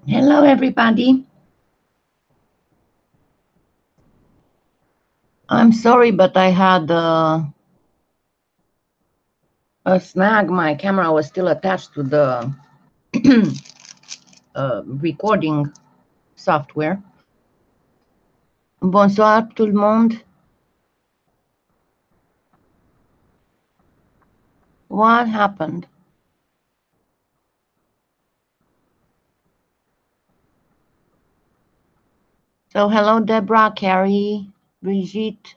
Hello, everybody. I'm sorry, but I had a snag. My camera was still attached to the recording software. Bonsoir, tout le monde. What happened? So, hello, Deborah, Carrie, Brigitte,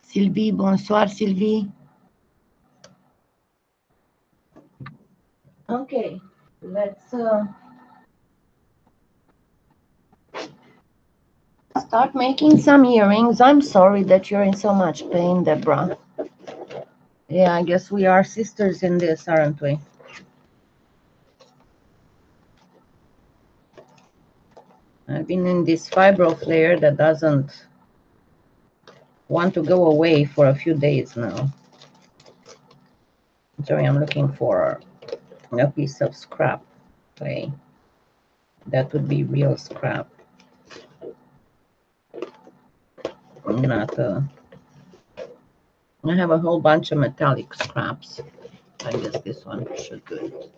Sylvie. Bonsoir, Sylvie. Okay, let's start making some earrings. I'm sorry that you're in so much pain, Deborah. Yeah, I guess we are sisters in this, aren't we? I've been in this fibro flare that doesn't want to go away for a few days now. Sorry, I'm looking for a piece of scrap clay. That would be real scrap. Not I have a whole bunch of metallic scraps. I guess this one should do it.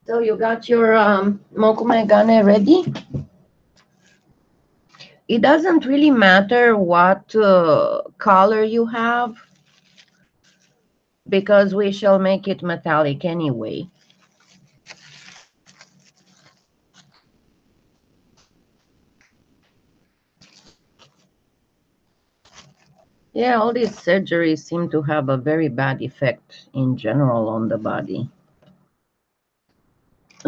So you got your MOKUME GANE ready? It doesn't really matter what color you have, because we shall make it metallic anyway. Yeah, all these surgeries seem to have a very bad effect in general on the body.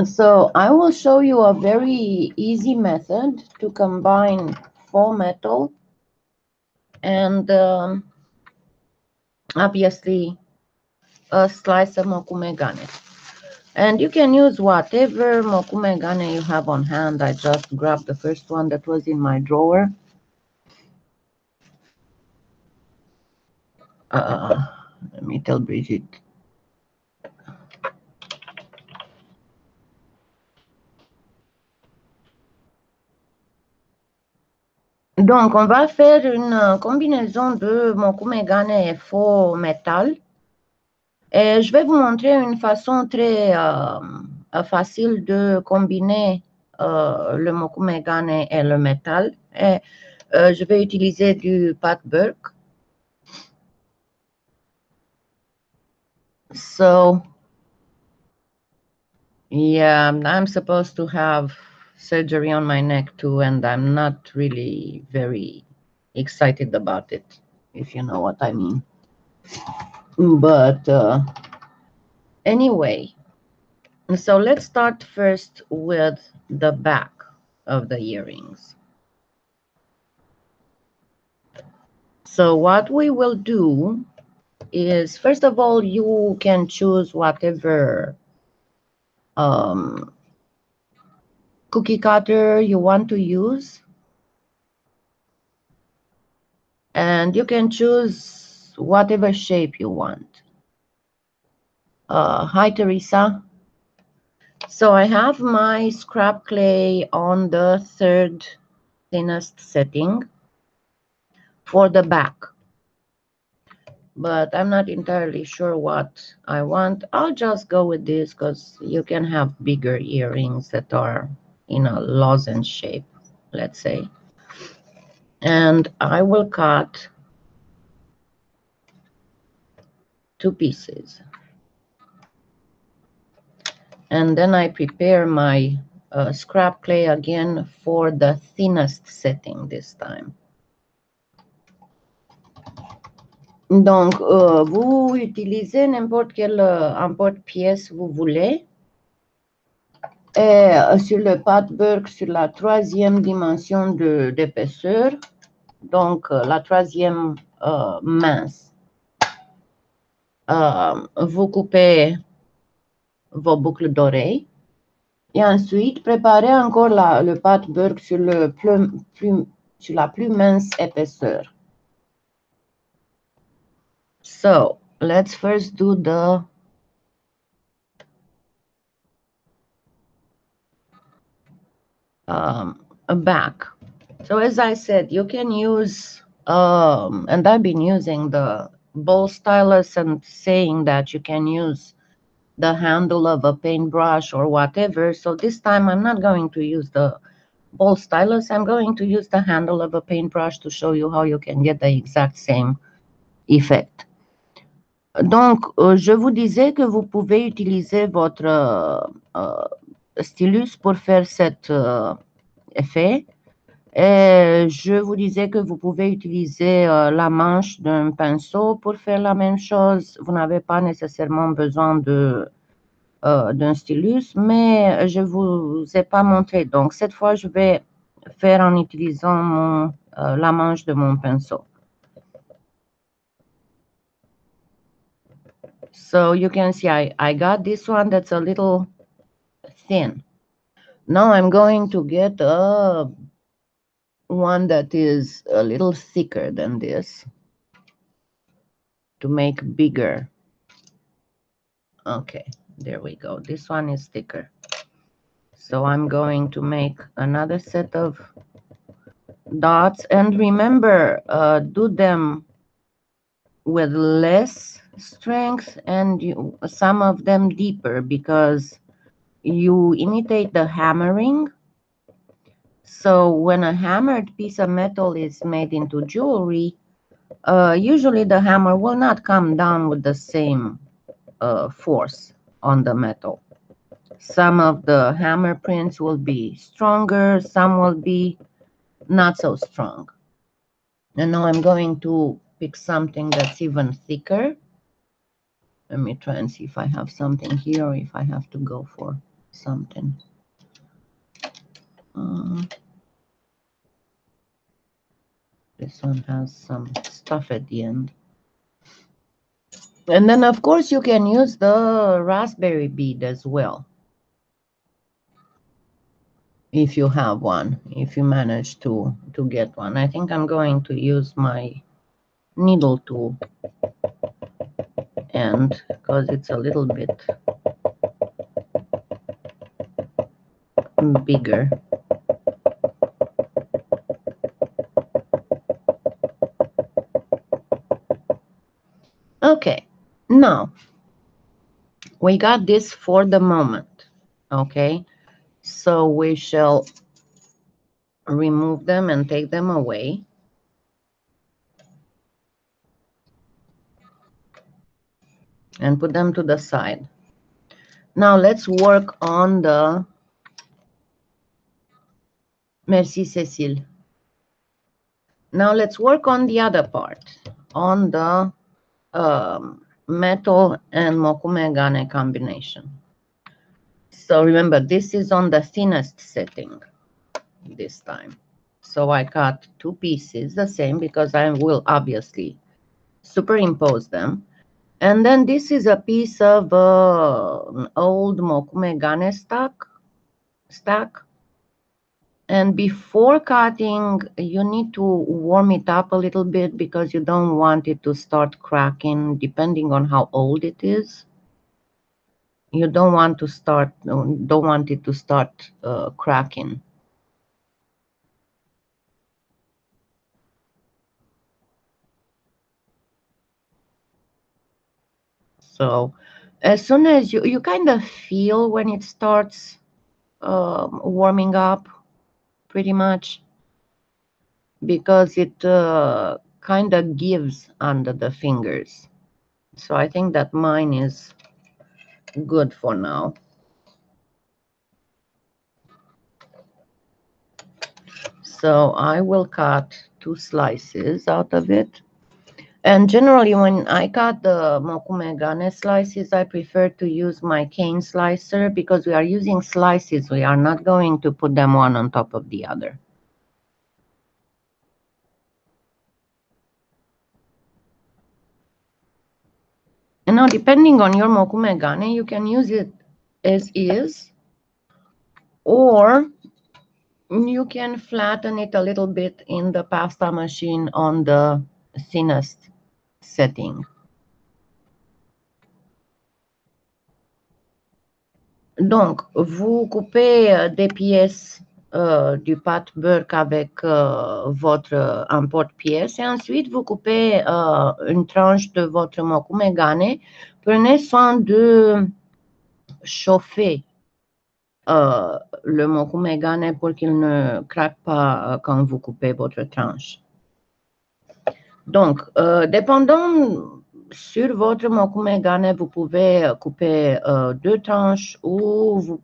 So I will show you a very easy method to combine faux metal and obviously a slice of MOKUME GANE. And you can use whatever MOKUME GANE you have on hand. I just grabbed the first one that was in my drawer. Let me tell Brigitte. Donc, on va faire une combinaison de MOKUME GANE et faux métal. Et je vais vous montrer une façon très facile de combiner le MOKUME GANE et le métal. Et je vais utiliser du pate beurk. So, yeah, I'm supposed to have surgery on my neck too, and I'm not really very excited about it, if you know what I mean. But anyway, so let's start first with the back of the earrings. So what we will do is, first of all, you can choose whatever cookie cutter you want to use. And you can choose whatever shape you want. Hi, Teresa. So I have my scrap clay on the third thinnest setting for the back. But I'm not entirely sure what I want. I'll just go with this because you can have bigger earrings that are in a lozenge shape, let's say. And I will cut 2 pieces. And then I prepare my scrap clay again for the thinnest setting this time. Donc, vous utilisez n'importe quelle pièce vous voulez. Et sur le pâte beurk, sur la 3e dimension d'épaisseur, Donc, la troisième mince. Vous coupez vos boucles d'oreilles. Et ensuite, préparez encore le pâte beurk sur, sur la plus mince épaisseur. So, let's first do the back. So as I said, you can use, and I've been using the bowl stylus and saying that you can use the handle of a paintbrush or whatever. So this time I'm not going to use the bowl stylus. I'm going to use the handle of a paintbrush to show you how you can get the exact same effect. Donc, je vous disais que vous pouvez utiliser votre stylus pour faire cet effet. Et je vous disais que vous pouvez utiliser la manche d'un pinceau pour faire la même chose. Vous n'avez pas nécessairement besoin d'un stylus, mais je ne vous ai pas montré. Donc, cette fois, je vais faire en utilisant la manche de mon pinceau. So you can see I got this one that's a little thin. Now I'm going to get one that is a little thicker than this to make bigger. Okay, there we go. This one is thicker. So I'm going to make another set of dots. And remember, do them with less strength and some of them deeper, because you imitate the hammering. So when a hammered piece of metal is made into jewelry, usually the hammer will not come down with the same force on the metal. Some of the hammer prints will be stronger, some will be not so strong. And now I'm going to pick something that's even thicker. Let me try and see if I have something here or if I have to go for something. This one has some stuff at the end. And then, of course, you can use the raspberry bead as well, if you have one, if you manage to get one. I think I'm going to use my needle tool, and because it's a little bit bigger. Okay, now we got this for the moment. Okay, so we shall remove them and take them away. And put them to the side. Now let's work on the, merci Cécile. Now let's work on the other part, on the metal and MOKUME GANE combination. So remember, this is on the thinnest setting this time. So I cut two pieces, the same, because I will obviously superimpose them. And then this is a piece of old MOKUME GANE stack. And before cutting, you need to warm it up a little bit because you don't want it to start cracking, depending on how old it is. You don't want it to start cracking. So as soon as you kind of feel when it starts warming up, pretty much, because it kind of gives under the fingers. So I think that mine is good for now. So I will cut two slices out of it. And generally, when I cut the MOKUME GANE slices, I prefer to use my cane slicer because we are using slices. We are not going to put them one on top of the other. Now, depending on your MOKUME GANE, you can use it as is, or you can flatten it a little bit in the pasta machine on the thinnest setting. Donc, vous coupez des pièces du pâte beurk avec votre emporte-pièce et ensuite vous coupez une tranche de votre MOKUME GANE. Prenez soin de chauffer le MOKUME GANE pour qu'il ne craque pas quand vous coupez votre tranche. Donc, dépendant sur votre MOKUME GANE, vous pouvez couper 2 tranches ou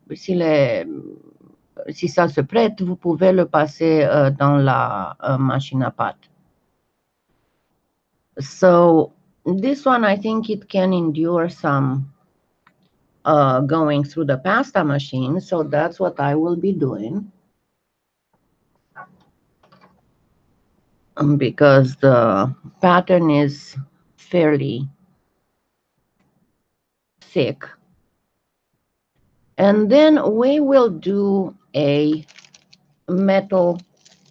si ça se prête, vous pouvez le passer dans la machine à pâte. So, this one, I think it can endure some going through the pasta machine, so that's what I will be doing. Because the pattern is fairly thick. And then we will do a metal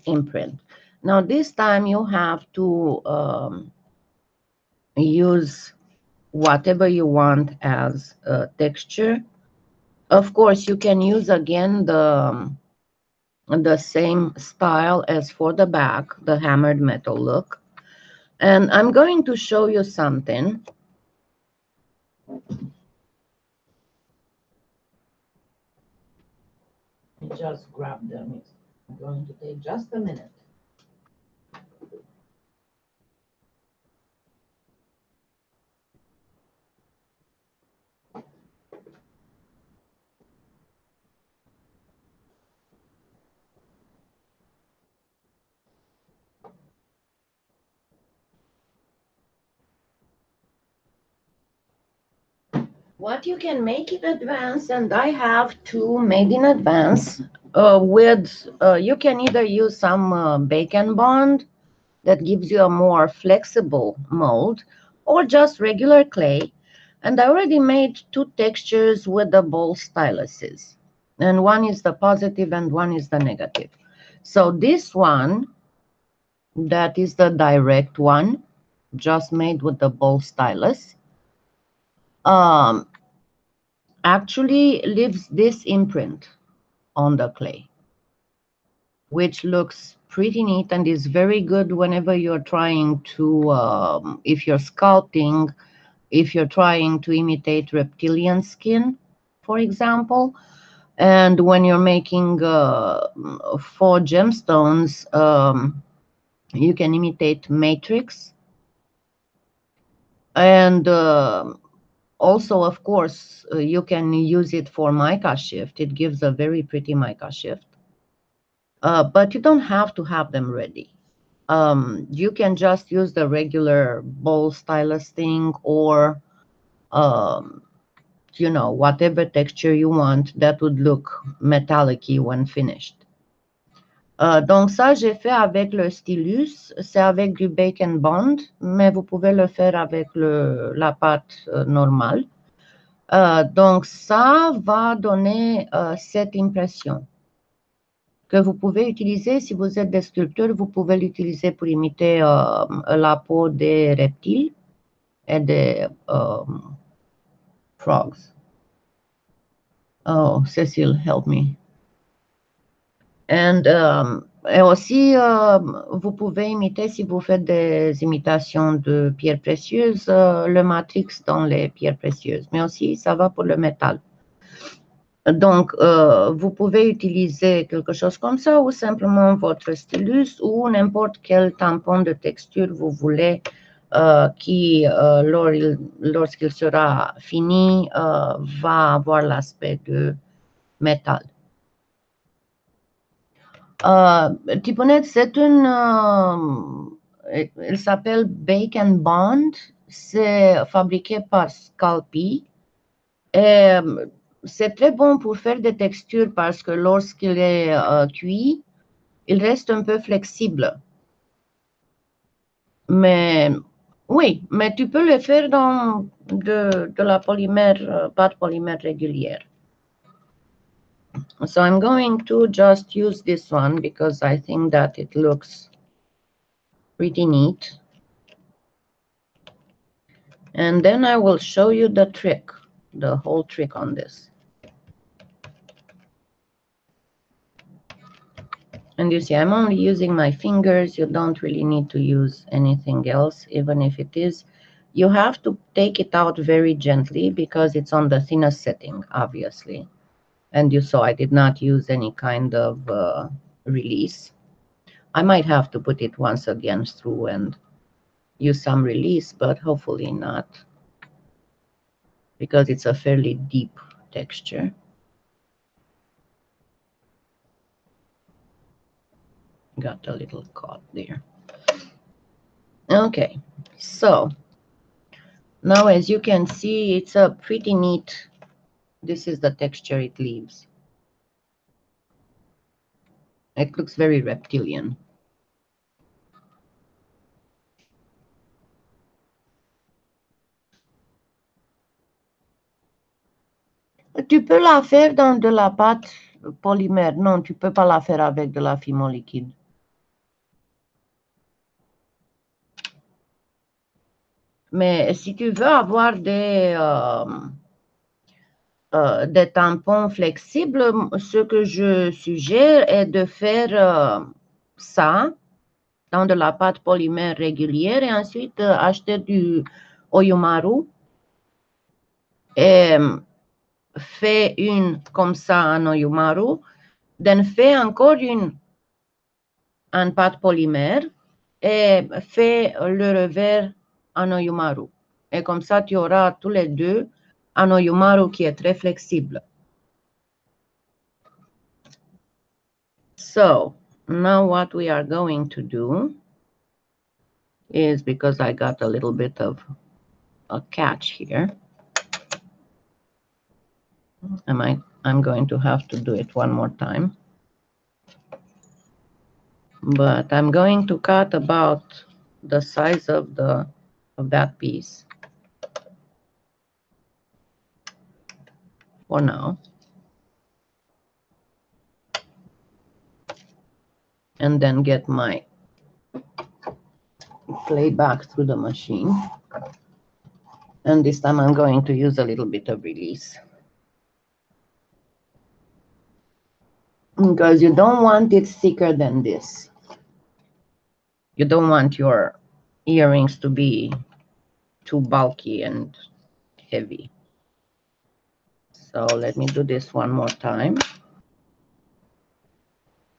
imprint. Now this time you have to use whatever you want as a texture. Of course, you can use again the same style as for the back, the hammered metal look. And I'm going to show you something. Just grab them. It's going to take just a minute. What you can make in advance, and I have two made in advance, you can either use some bake and bond that gives you a more flexible mold, or just regular clay. And I already made 2 textures with the ball styluses, and one is the positive and one is the negative. So this one, that is the direct one, just made with the ball stylus, actually leaves this imprint on the clay, which looks pretty neat and is very good whenever you're trying to, if you're sculpting, if you're trying to imitate reptilian skin, for example, and when you're making 4 gemstones, you can imitate matrix. And also, of course, you can use it for mica shift. It gives a very pretty mica shift. But you don't have to have them ready. You can just use the regular bowl stylus thing, or you know, whatever texture you want that would look metallic-y when finished. Donc ça, j'ai fait avec le stylus, c'est avec du bake and bond, mais vous pouvez le faire avec la pâte normale. Donc ça va donner cette impression que vous pouvez utiliser si vous êtes des sculpteurs. Vous pouvez l'utiliser pour imiter la peau des reptiles et des frogs. Oh, Cécile, help me. Et aussi, vous pouvez imiter, si vous faites des imitations de pierres précieuses, le matrix dans les pierres précieuses. Mais aussi, ça va pour le métal. Donc, vous pouvez utiliser quelque chose comme ça, ou simplement votre stylus, ou n'importe quel tampon de texture vous voulez, qui, lorsqu'il sera fini, va avoir l'aspect de métal. Tiponette, c'est une, elle s'appelle Bake and Bond, c'est fabriqué par Scalpi, et c'est très bon pour faire des textures parce que lorsqu'il est cuit, il reste un peu flexible. Mais Oui, mais tu peux le faire dans de la polymère, pâte polymère régulière. So I'm going to just use this one because I think that it looks pretty neat. And then I will show you the trick, the whole trick on this. And you see, I'm only using my fingers. You don't really need to use anything else, even if it is. You have to take it out very gently because it's on the thinnest setting, obviously. And you saw I did not use any kind of release. I might have to put it once again through and use some release, but hopefully not, because it's a fairly deep texture. Got a little caught there. Okay, so now as you can see, it's a pretty neat, this is the texture it leaves. It looks very reptilian. Tu peux la faire dans de la pâte polymère. Non, tu peux pas la faire avec de la Fimo liquide. Mais si tu veux avoir des tampons flexibles, ce que je suggère est de faire ça dans de la pâte polymère régulière et ensuite acheter du oyumaru et fais une comme ça en oyumaru, then fais encore une en pâte polymère et fais le revers en oyumaru. Et comme ça, tu auras tous les deux un oyumaru qui est très flexible. So now what we are going to do is, because I got a little bit of a catch here, I'm going to have to do it one more time. But I'm going to cut about the size of that piece for now. And then get my clay back through the machine. And this time I'm going to use a little bit of release, because you don't want it thicker than this. You don't want your earrings to be too bulky and heavy. So let me do this one more time.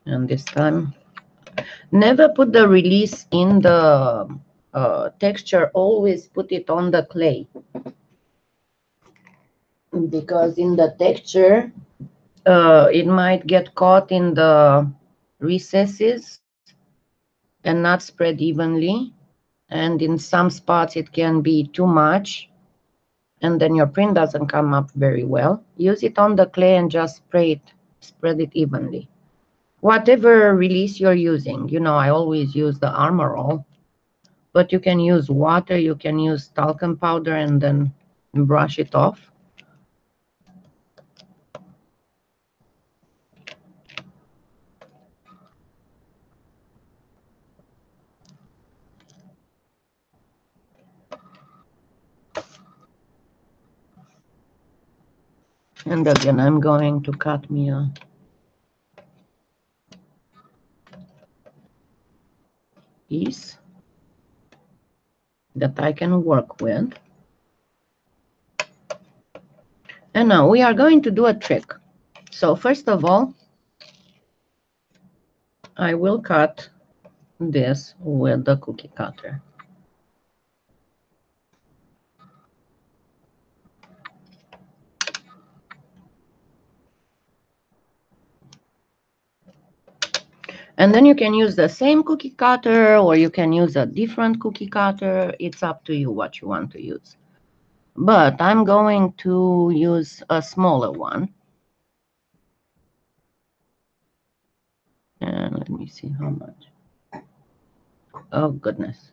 And this time, never put the release in the texture, always put it on the clay. Because in the texture, it might get caught in the recesses and not spread evenly. And in some spots, it can be too much. And then your print doesn't come up very well. Use it on the clay and just spread it evenly. Whatever release you're using, you know, I always use the Armor Roll, but you can use water, you can use talcum powder and then brush it off. And again, I'm going to cut me a piece that I can work with. And now we are going to do a trick. So first of all, I will cut this with the cookie cutter. And then you can use the same cookie cutter or you can use a different cookie cutter. It's up to you what you want to use. But I'm going to use a smaller one. And let me see how much. Oh, goodness.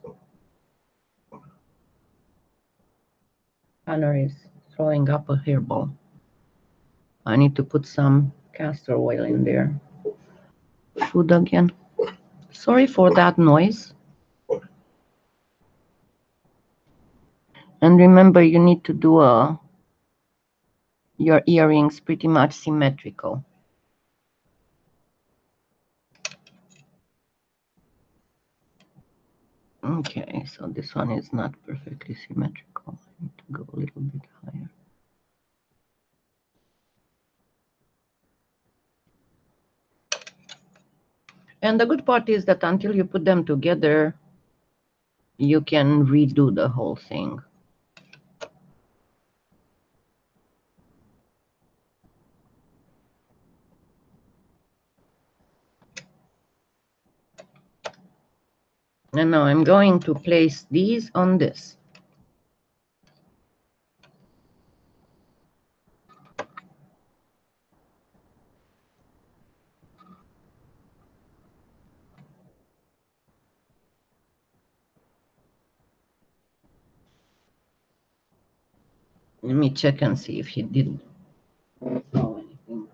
Connor is throwing up a hairball. I need to put some castor oil in there. Food again. Sorry for that noise. And remember, you need to do your earrings pretty much symmetrical. Okay, so this one is not perfectly symmetrical. I need to go a little bit higher. And the good part is that until you put them together, you can redo the whole thing. And now I'm going to place these on this. Let me check and see if he did know anything.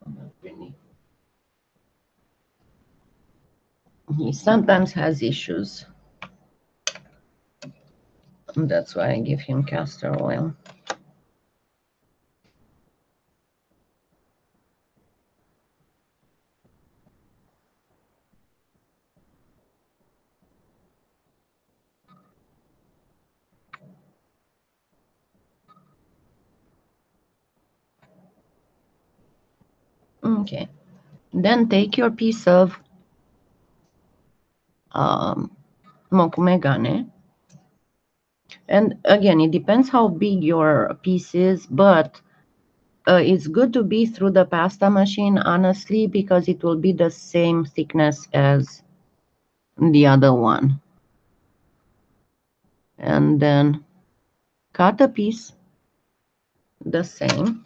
Not really. He sometimes has issues. And that's why I give him castor oil. Okay. Then take your piece of MOKUME GANE. And again, it depends how big your piece is, but it's good to be through the pasta machine, honestly, because it will be the same thickness as the other one. And then cut a piece the same.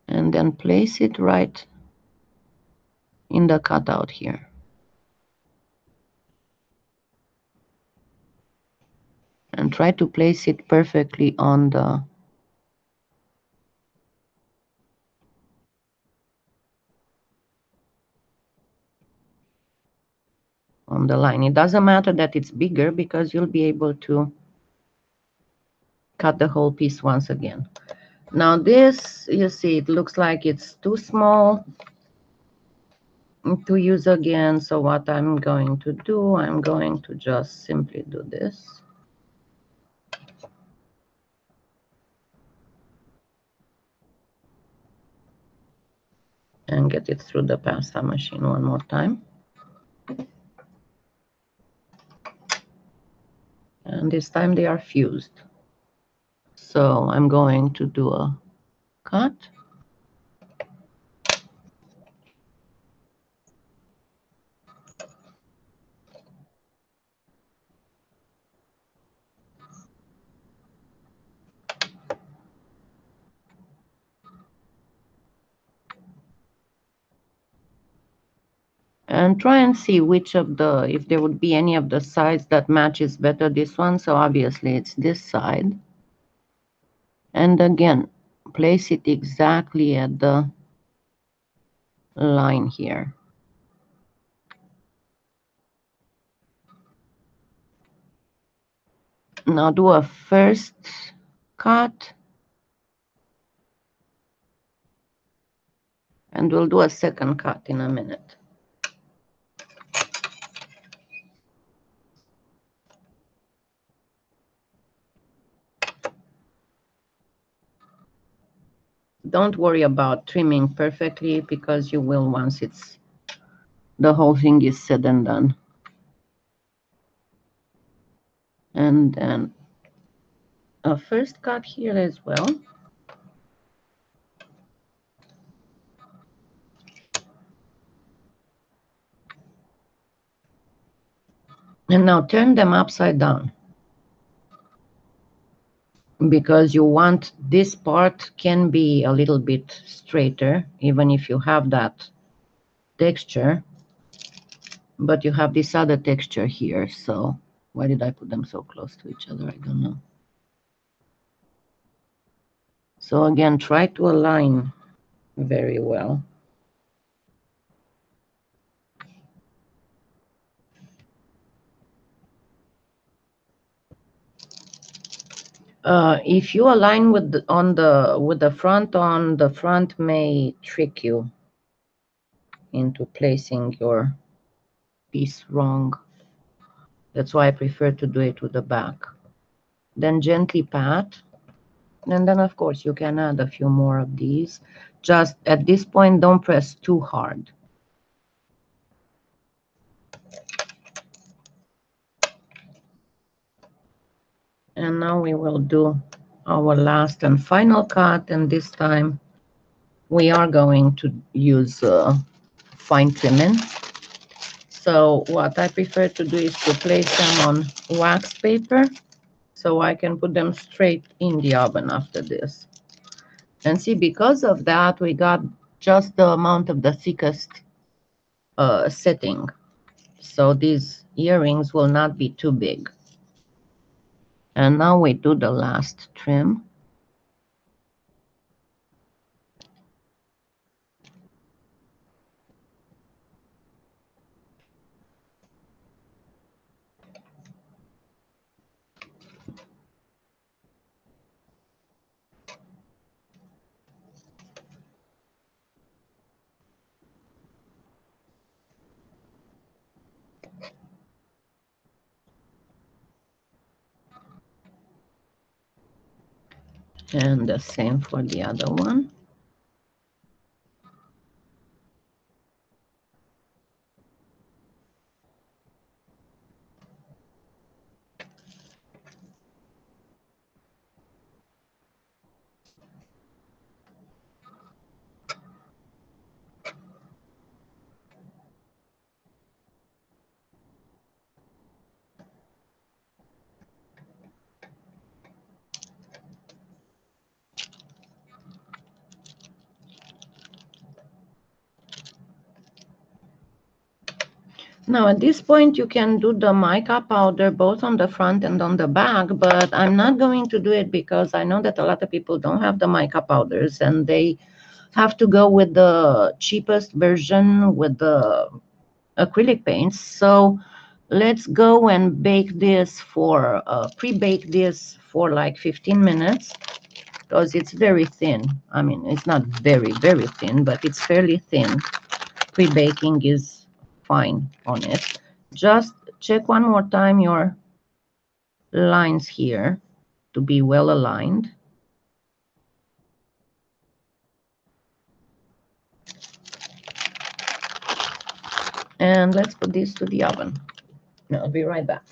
And then place it right in the cutout here. And try to place it perfectly on the line. It doesn't matter that it's bigger because you'll be able to cut the whole piece once again. Now this, you see, it looks like it's too small to use again. So what I'm going to do, I'm going to just simply do this. And get it through the pasta machine one more time. And this time they are fused. So I'm going to do a cut. And try and see which of the, if there would be any of the sides that matches better this one. So obviously it's this side. And again, place it exactly at the line here. Now do a first cut. And we'll do a second cut in a minute. Don't worry about trimming perfectly because you will once it's the whole thing is said and done. And then a first cut here as well. And now turn them upside down. because you want this part can be a little bit straighter, even if you have that texture, but you have this other texture here. So why did I put them so close to each other? I don't know. So again, try to align very well. If you align with the front on, the front may trick you into placing your piece wrong. That's why I prefer to do it with the back. Then gently pat, and then of course you can add a few more of these. Just at this point, don't press too hard. And now we will do our last and final cut, and this time we are going to use fine trimming. So what I prefer to do is to place them on wax paper, so I can put them straight in the oven after this. And see, because of that, we got just the amount of the thickest setting. So these earrings will not be too big. And now we do the last trim. And the same for the other one. Now at this point you can do the mica powder both on the front and on the back, but I'm not going to do it because I know that a lot of people don't have the mica powders and they have to go with the cheapest version with the acrylic paints. So let's go and bake this for, pre-bake this for like 15 minutes because it's very thin. I mean, it's not very, very thin, but it's fairly thin. Pre-baking is fine on it. Just check one more time your lines here to be well aligned. And let's put this to the oven. I'll be right back.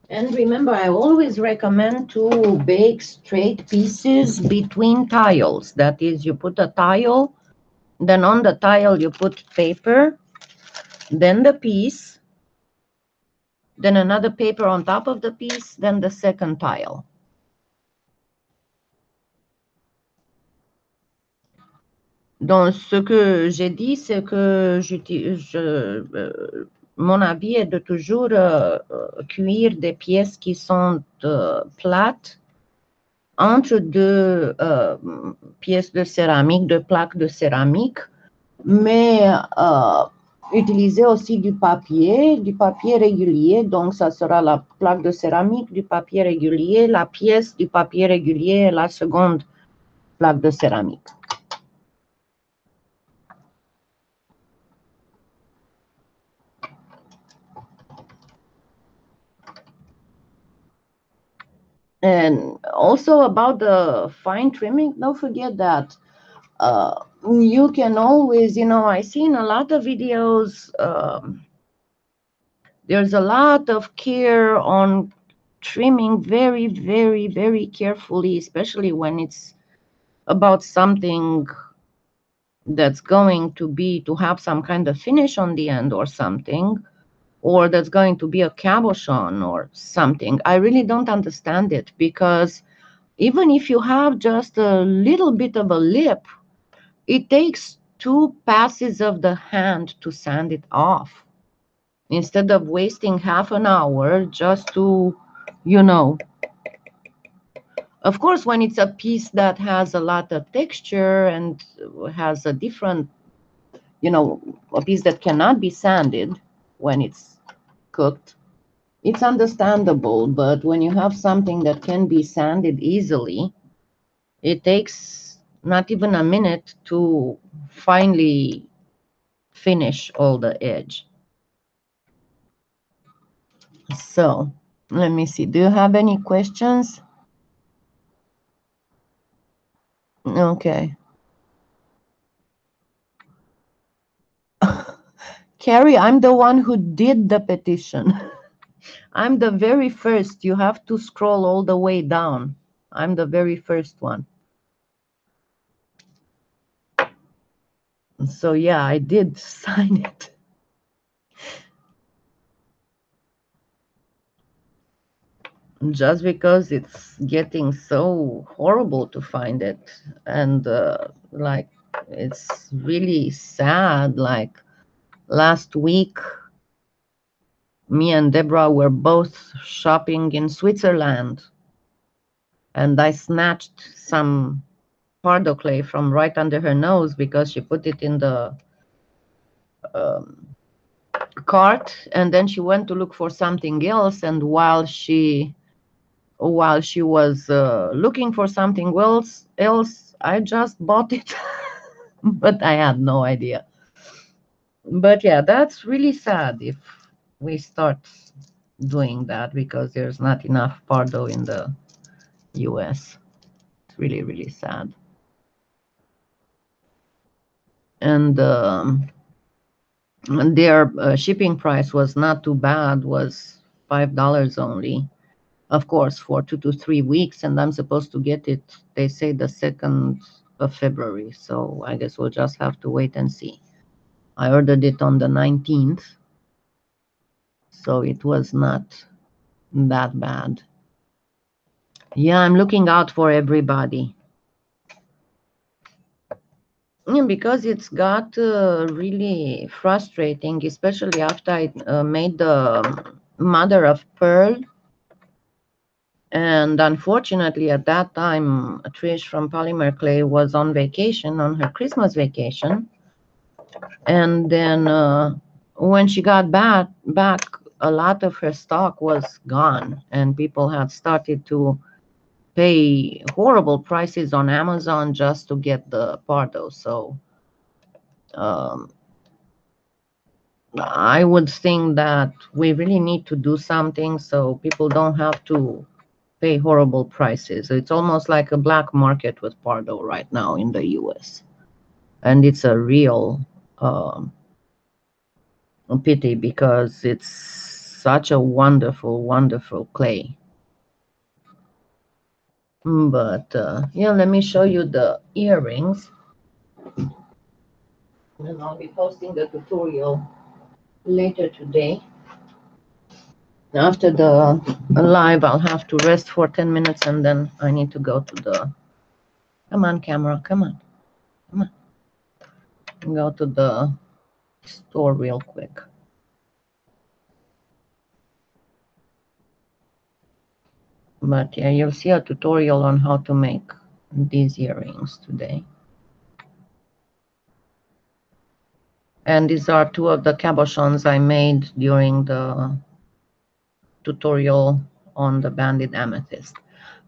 And remember, I always recommend to bake straight pieces between tiles. That is, you put a tile, then on the tile you put paper, then the piece, then another paper on top of the piece, then the second tile. Donc, ce que j'ai dit, c'est que mon avis est de toujours cuire des pièces qui sont plates entre deux pièces de céramique, deux plaques de céramique. Mais utiliser aussi du papier régulier. Donc, ça sera la plaque de céramique, du papier régulier, la pièce du papier régulier et la seconde plaque de céramique. And also about the fine trimming, don't forget that you can always, you know, I've seen a lot of videos. There's a lot of care on trimming very, very, very carefully, especially when it's about something that's going to be to have some kind of finish on the end or something, or that's going to be a cabochon or something. I really don't understand it, because even if you have just a little bit of a lip, it takes 2 passes of the hand to sand it off, instead of wasting half an hour just to, you know. Of course, when it's a piece that has a lot of texture and has a different, you know, a piece that cannot be sanded when it's cooked, it's understandable. But when you have something that can be sanded easily, it takes not even a minute to finally finish all the edge. So let me see. Do you have any questions? Okay. Carrie, I'm the one who did the petition. I'm the very first. You have to scroll all the way down. I'm the very first one. So yeah, I did sign it. Just because it's getting so horrible to find it. And like, it's really sad. Like last week, me and Deborah were both shopping in Switzerland, and I snatched some Pardo clay from right under her nose because she put it in the cart, and then she went to look for something else, and while she was looking for something else, I just bought it. But I had no idea. But yeah, that's really sad if we start doing that, because there's not enough Pardo in the US. It's really, really sad. And their shipping price was not too bad, was $5 only, of course, for 2 to 3 weeks, and I'm supposed to get it, they say, the 2nd of February. So I guess we'll just have to wait and see. I ordered it on the 19th, so it was not that bad. Yeah, I'm looking out for everybody. Yeah, because it's got really frustrating, especially after I made the mother of pearl. And unfortunately, at that time, Trish from Polymer Clay was on vacation, on her Christmas vacation. And then when she got back, a lot of her stock was gone, and people had started to pay horrible prices on Amazon just to get the Pardo. So I would think that we really need to do something so people don't have to pay horrible prices. It's almost like a black market with Pardo right now in the US. And it's a real pity, because it's such a wonderful, wonderful clay. But yeah, let me show you the earrings. And I'll be posting the tutorial later today. After the live, I'll have to rest for 10 minutes, and then I need to go to the, come on, camera, come on, come on. Go to the store real quick. But yeah, you'll see a tutorial on how to make these earrings today. And these are two of the cabochons I made during the tutorial on the banded amethyst.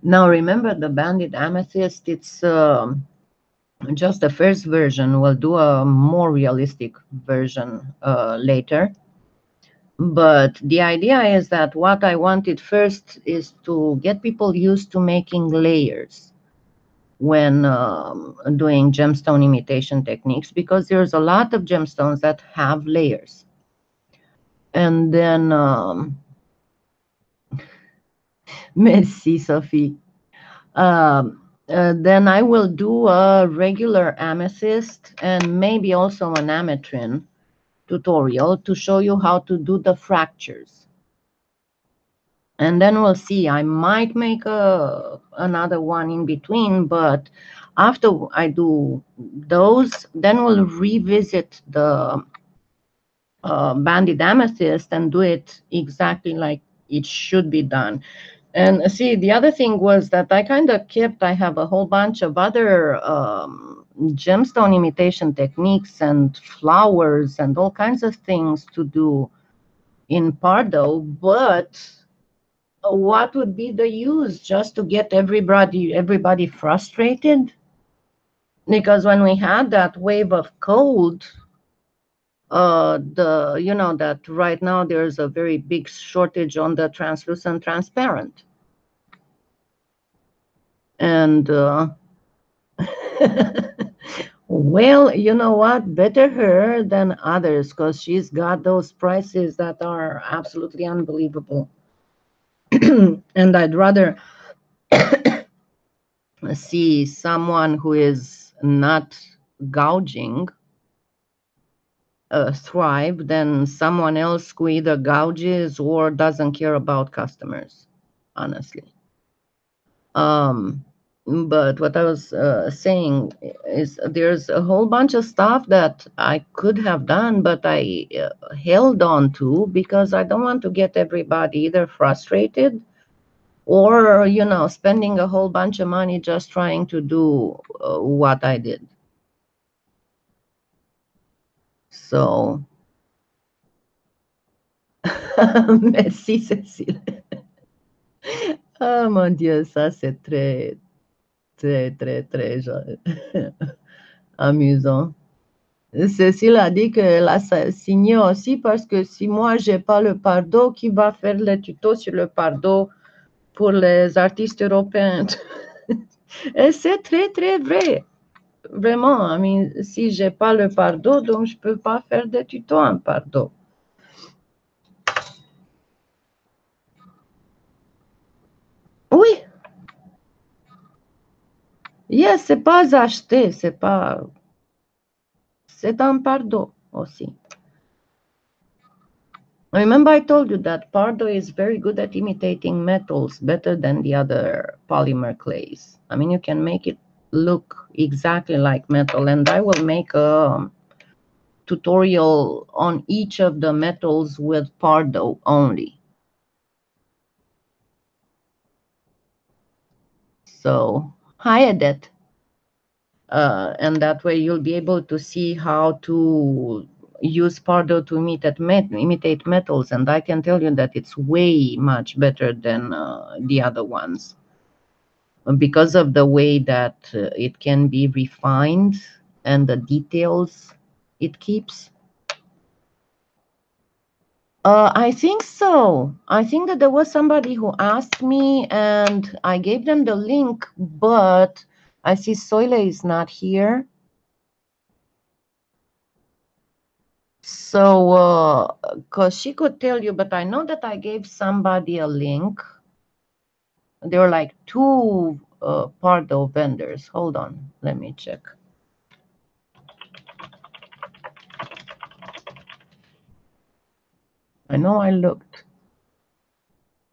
Now remember, the banded amethyst, it's just the first version. We'll do a more realistic version later. But the idea is that what I wanted first is to get people used to making layers when doing gemstone imitation techniques, because there's a lot of gemstones that have layers. And then, merci, Sophie. Then I will do a regular amethyst and maybe also an ametrine tutorial to show you how to do the fractures. And then we'll see. I might make another one in between, but after I do those, then we'll revisit the banded amethyst and do it exactly like it should be done. And see, the other thing was that I kind of kept, I have a whole bunch of other gemstone imitation techniques and flowers and all kinds of things to do in Pardo, but what would be the use just to get everybody frustrated? Because when we had that wave of cold, you know that right now there's a very big shortage on the translucent transparent. And well, you know what? Better her than others, because she's got those prices that are absolutely unbelievable. And I'd rather see someone who is not gouging thrive than someone else who either gouges or doesn't care about customers, honestly. But what I was saying is there's a whole bunch of stuff that I could have done, but I held on to because I don't want to get everybody either frustrated or, you know, spending a whole bunch of money just trying to do what I did. So, merci Cécile. Oh mon Dieu, ça c'est très, très, très, très amusant. Cécile a dit qu'elle a signé aussi parce que si moi j'ai pas le Pardo, qui va faire le tuto sur le Pardo pour les artistes européens? Et c'est très, très vrai. Vraiment, I mean, si j'ai pas le Pardo, donc je peux pas faire de tuto en Pardo. Oui. Yes, c'est pas acheté, c'est pas... C'est un Pardo aussi. Remember I told you that Pardo is very good at imitating metals, better than the other polymer clays. I mean, you can make it look exactly like metal, and I will make a tutorial on each of the metals with Pardo only. So, hi Adet. And that way you'll be able to see how to use Pardo to imitate metals, and I can tell you that it's way much better than the other ones because of the way that it can be refined and the details it keeps. I think so. I think that there was somebody who asked me and I gave them the link, but I see Soile is not here. So, because she could tell you, but I know that I gave somebody a link. There were like two Pardo vendors. Hold on, let me check. I know I looked.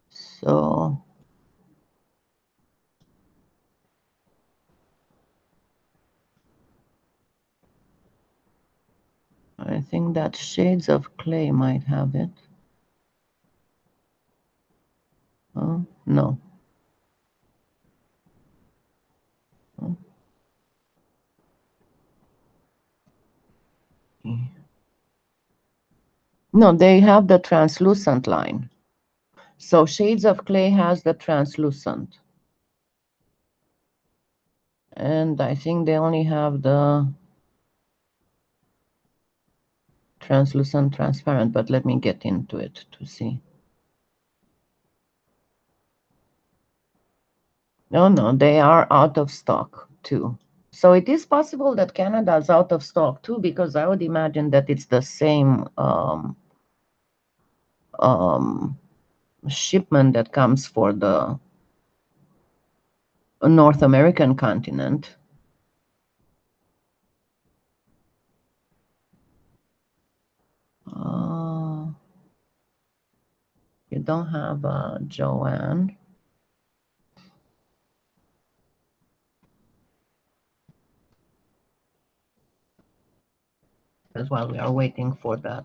So, I think that Shades of Clay might have it. Oh, no. Oh. No, they have the translucent line. So Shades of Clay has the translucent. And I think they only have the translucent transparent, but let me get into it to see. No, they are out of stock too. So it is possible that Canada is out of stock too, because I would imagine that it's the same shipment that comes for the North American continent. You don't have Joanne. As while we are waiting for that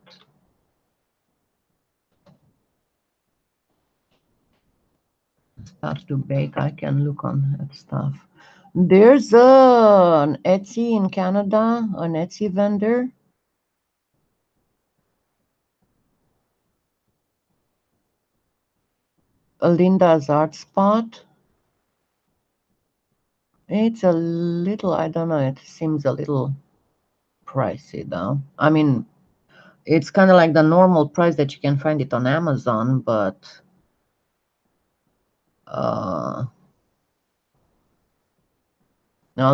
stuff to bake, I can look on that stuff. There's an Etsy in Canada, an Etsy vendor. Linda's Art Spot. It's a little, I don't know, it seems a little pricey though. I mean, it's kind of like the normal price that you can find it on Amazon, but I'll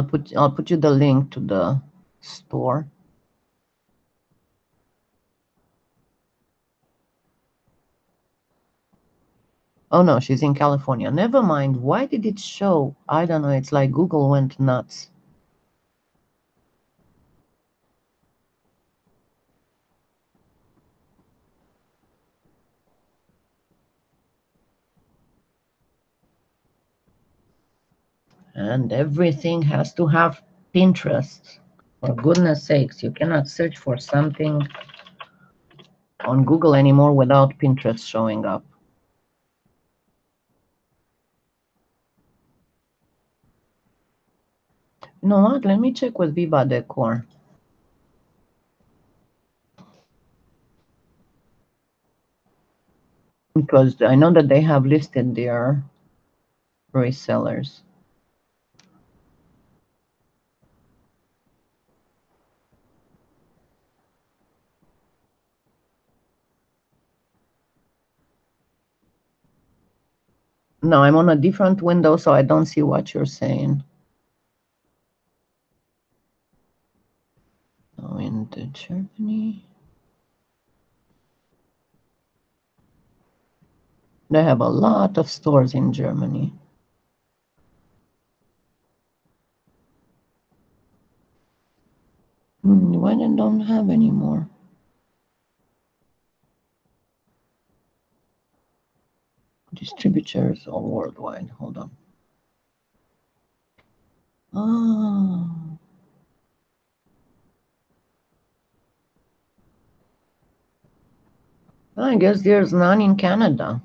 put you the link to the store. Oh no, she's in California. Never mind. Why did it show? I don't know. It's like Google went nuts. And everything has to have Pinterest. For goodness sakes, you cannot search for something on Google anymore without Pinterest showing up. You know what? Let me check with Viva Decor. Because I know that they have listed their resellers. No, I'm on a different window, so I don't see what you're saying. Oh, into Germany. They have a lot of stores in Germany. Why they don't have anymore? Distributors all worldwide. Hold on. Oh. I guess there's none in Canada.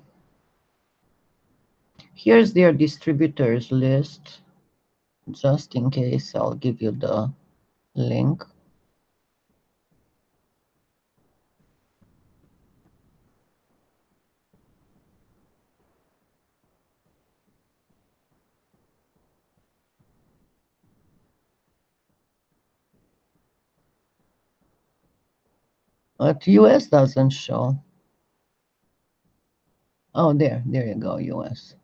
Here's their distributors list. Just in case, I'll give you the link. But US doesn't show. Oh, there you go, US.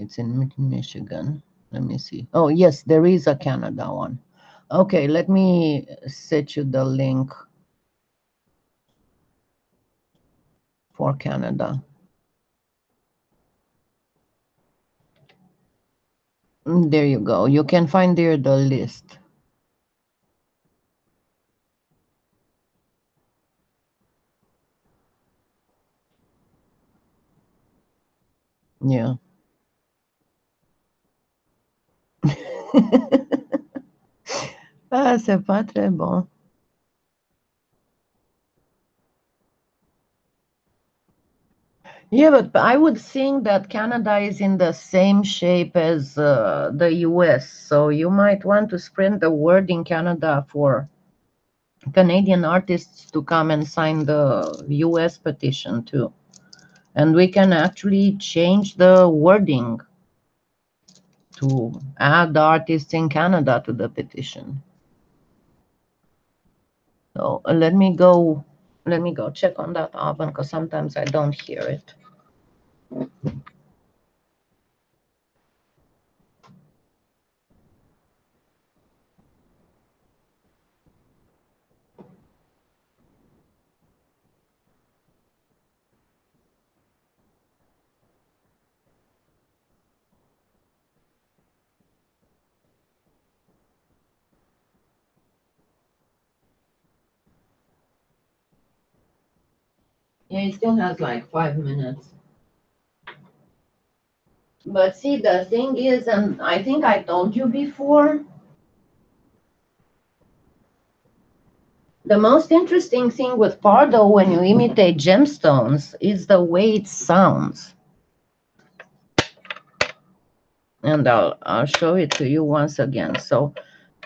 It's in Michigan. Let me see. Oh, yes, there is a Canada one. Okay, let me set you the link for Canada. There you go. You can find there the list. Yeah. Ah, c'est pas très bon. Yeah, but I would think that Canada is in the same shape as the US, so you might want to spread the word in Canada for Canadian artists to come and sign the US petition too. And we can actually change the wording to add the artists in Canada to the petition. So let me go check on that oven, because sometimes I don't hear it. Yeah, it still has like 5 minutes. But see, the thing is, and I think I told you before, the most interesting thing with Pardo when you imitate gemstones is the way it sounds. And I'll show it to you once again. So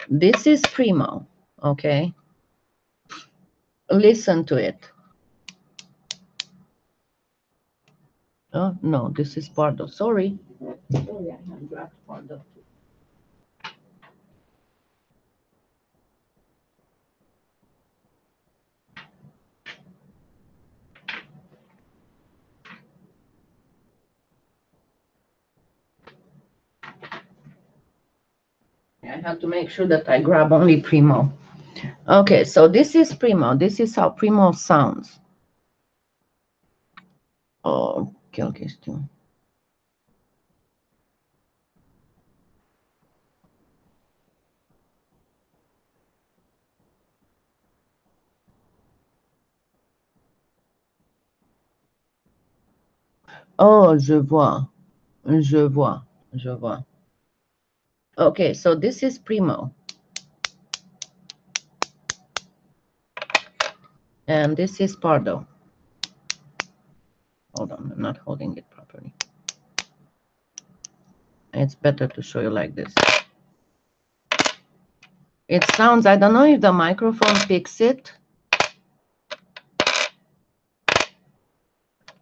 this is Premo, okay? Listen to it. Oh, no, this is Pardo. Sorry. Sorry, I have dropped Pardo. I have to make sure that I grab only Premo. Okay, so this is Premo. This is how Premo sounds. Oh, quelle question. Oh, je vois. Je vois. Je vois. Okay, so this is Premo. And this is Pardo. Hold on, I'm not holding it properly. It's better to show you like this. It sounds, I don't know if the microphone picks it,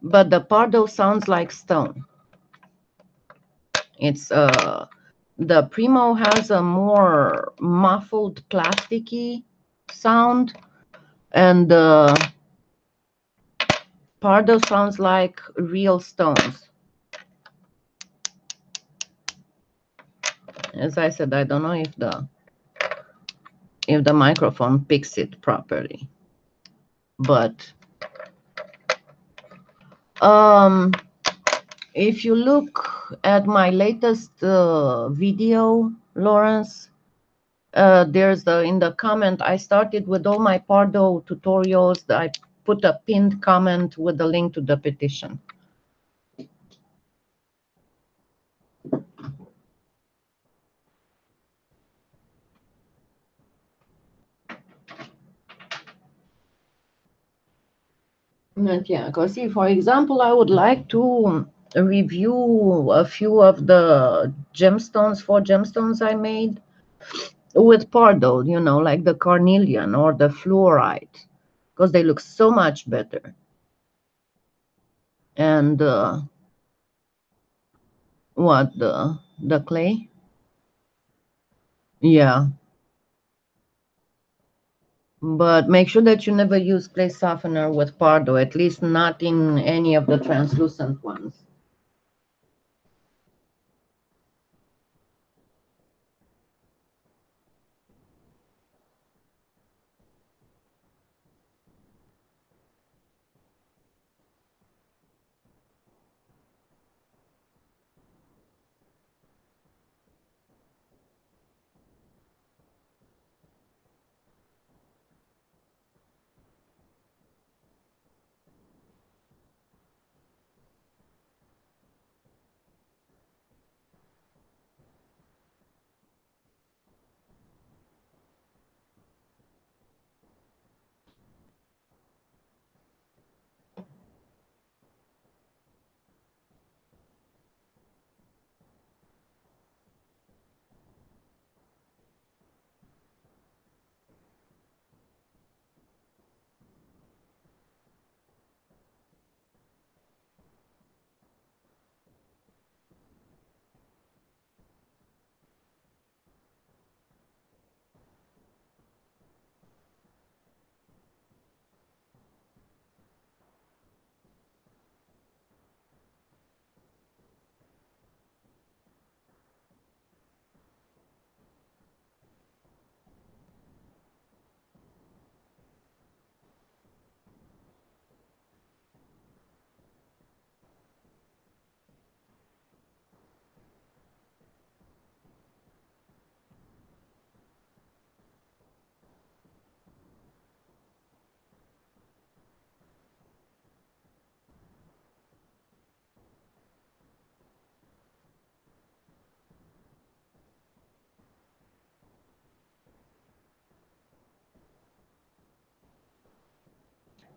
but the Pardo sounds like stone. It's the Premo has a more muffled, plasticky sound, and the Pardo sounds like real stones. As I said, I don't know if the microphone picks it properly, but if you look at my latest video, Lawrence, there's in the comment, I started with all my Pardo tutorials. I put a pinned comment with the link to the petition. And yeah, because see, for example, I would like to review a few of the gemstones I made with Pardo, you know, like the carnelian or the fluorite, because they look so much better. And what, the clay? Yeah. But make sure that you never use clay softener with Pardo, at least not in any of the translucent ones.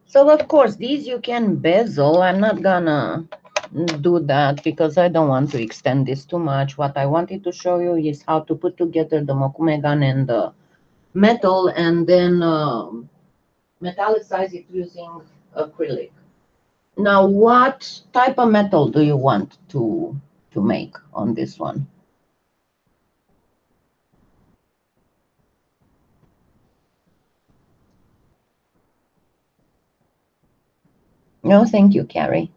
So of course, these you can bezel. I'm not gonna do that because I don't want to extend this too much. What I wanted to show you is how to put together the MOKUME gun and the metal, and then metallicize it using acrylic. Now, what type of metal do you want to make on this one? No, thank you, Carrie.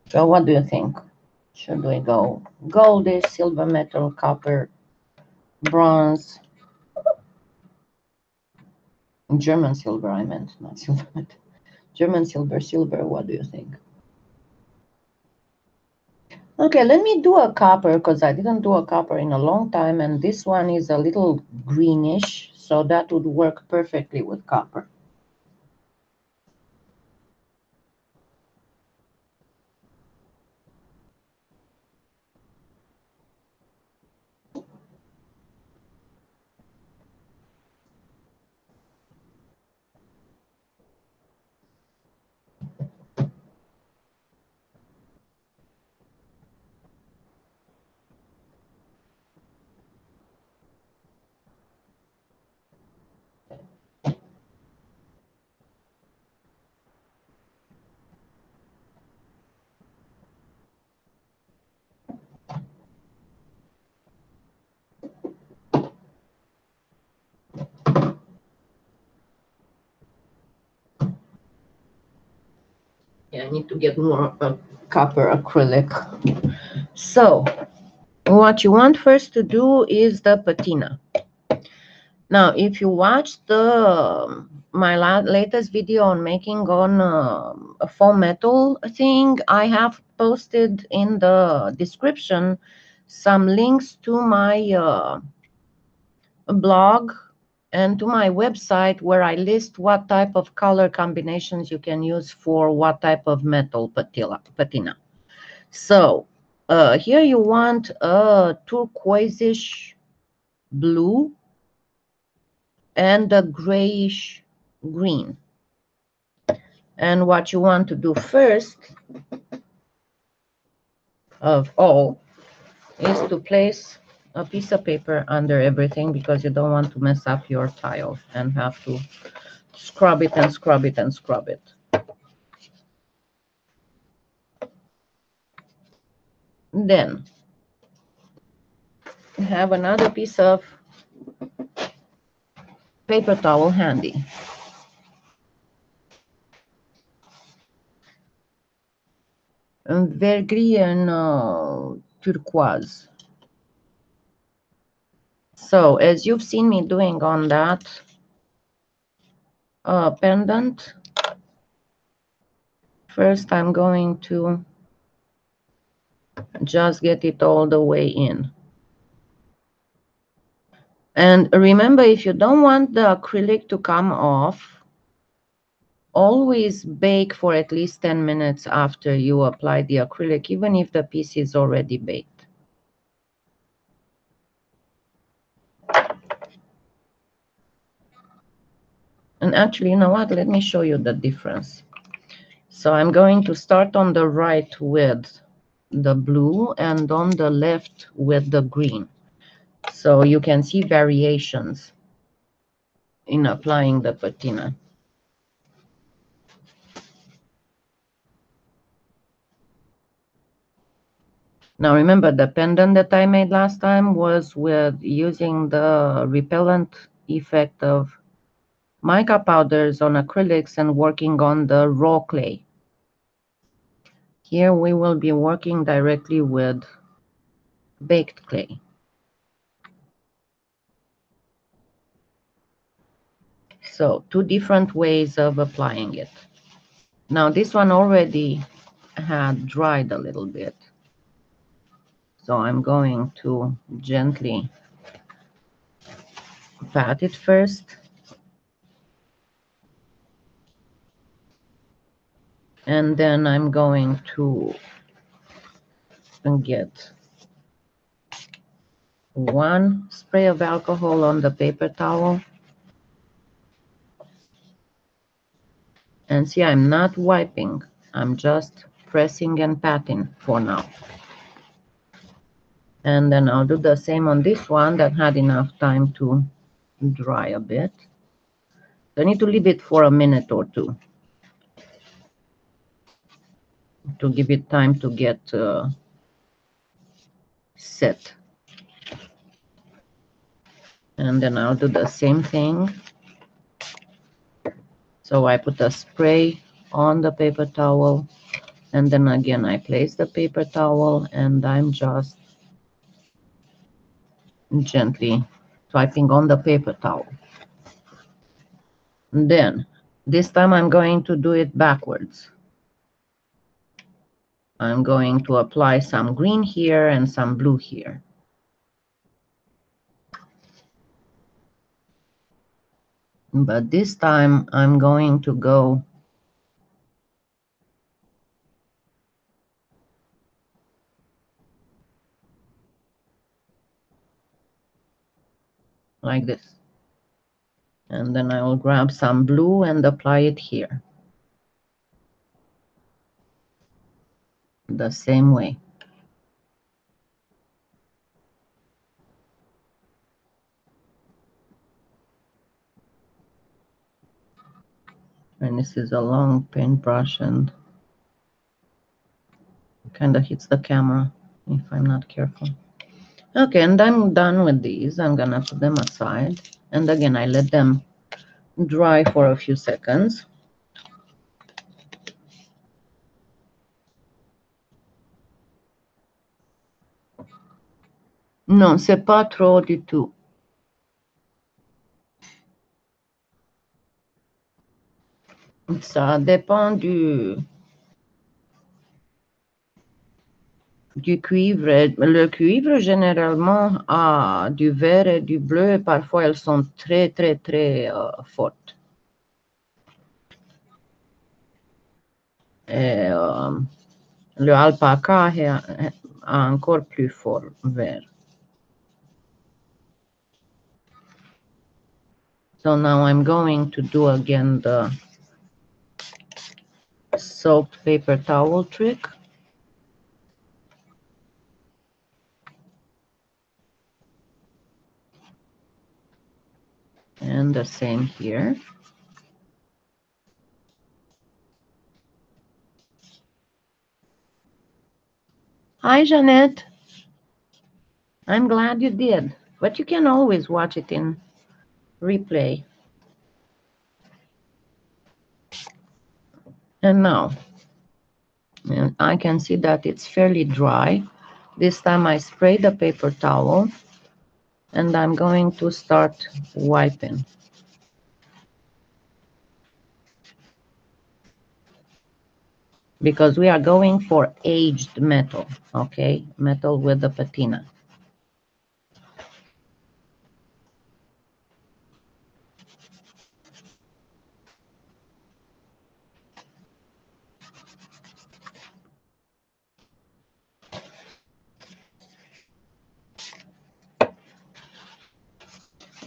So what do you think? Should we go goldish, silver metal, copper, bronze, German silver, I meant, not silver metal. German silver, silver, what do you think? Okay, let me do a copper because I didn't do a copper in a long time, and this one is a little greenish, so that would work perfectly with copper. Yeah, I need to get more copper acrylic. So what you want first to do is the patina. Now, if you watch the my latest video on making on a foam metal thing, I have posted in the description some links to my blog and to my website where I list what type of color combinations you can use for what type of metal patina. So here you want a turquoise-ish blue and a grayish green. And what you want to do first of all is to place a piece of paper under everything because you don't want to mess up your tile and have to scrub it and scrub it and scrub it. Then have another piece of paper towel handy. Vert gris and turquoise. So as you've seen me doing on that pendant, first I'm going to just get it all the way in. And remember, if you don't want the acrylic to come off, always bake for at least 10 minutes after you apply the acrylic, even if the piece is already baked. And actually, you know what? Let me show you the difference. So I'm going to start on the right with the blue and on the left with the green. So you can see variations in applying the patina. Now remember, the pendant that I made last time was with using the repellent effect of mica powders on acrylics and working on the raw clay. Here we will be working directly with baked clay. So two different ways of applying it. Now this one already had dried a little bit. So I'm going to gently pat it first. And then I'm going to get one spray of alcohol on the paper towel. And see, I'm not wiping. I'm just pressing and patting for now. And then I'll do the same on this one that had enough time to dry a bit. So I need to leave it for a minute or two to give it time to get set. And then I'll do the same thing. So I put a spray on the paper towel, and then again I place the paper towel, and I'm just gently swiping on the paper towel. And then this time I'm going to do it backwards. I'm going to apply some green here and some blue here. But this time I'm going to go like this. And then I will grab some blue and apply it here. The same way. And this is a long paintbrush and kind of hits the camera if I'm not careful. Okay, and I'm done with these. I'm gonna put them aside. And again, I let them dry for a few seconds. Non, c'est pas trop du tout. Ça dépend du cuivre. Le cuivre, généralement, a du vert et du bleu. Parfois, elles sont très, très, très fortes. Et le alpaca a encore plus fort vert. So now I'm going to do again the soaked paper towel trick. And the same here. Hi, Jeanette. I'm glad you did, but you can always watch it in replay. And now, and I can see that it's fairly dry. This time I spray the paper towel, and I'm going to start wiping. Because we are going for aged metal, okay? Metal with the patina.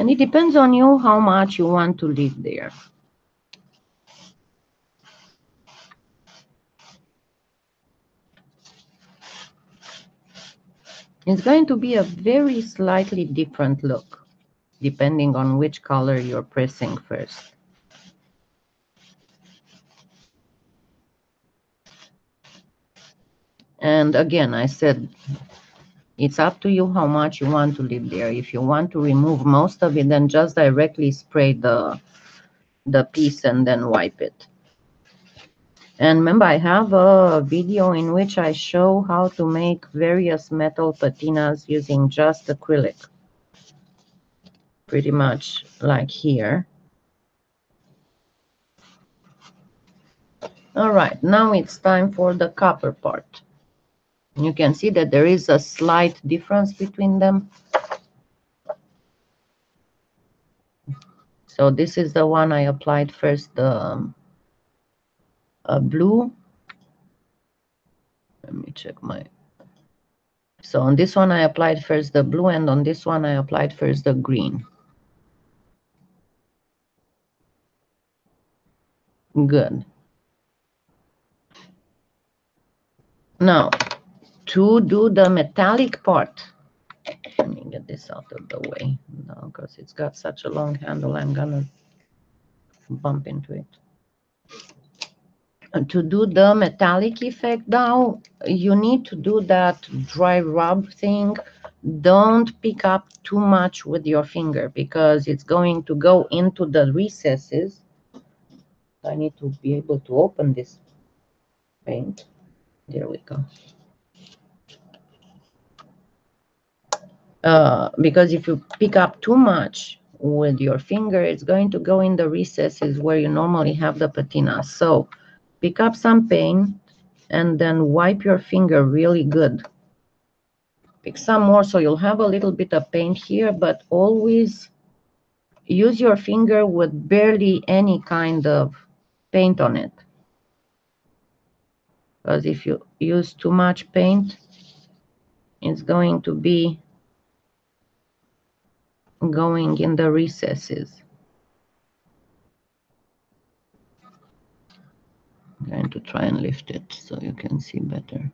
And it depends on you how much you want to leave there. It's going to be a very slightly different look, depending on which color you're pressing first. And again, I said, it's up to you how much you want to leave there. If you want to remove most of it, then just directly spray the piece and then wipe it. And remember, I have a video in which I show how to make various metal patinas using just acrylic. Pretty much like here. All right, now it's time for the copper part. You can see that there is a slight difference between them. So this is the one I applied first, the blue, Let me check my... So on this one I applied first the blue, and on this one I applied first the green. Good. Now, to do the metallic part, let me get this out of the way now because it's got such a long handle, I'm gonna bump into it. And to do the metallic effect now, you need to do that dry rub thing. Don't pick up too much with your finger because it's going to go into the recesses. I need to be able to open this paint. There we go. Because if you pick up too much with your finger, it's going to go in the recesses where you normally have the patina. So pick up some paint and then wipe your finger really good. Pick some more so you'll have a little bit of paint here, but always use your finger with barely any kind of paint on it. Because if you use too much paint, it's going to be going in the recesses. I'm going to try and lift it so you can see better.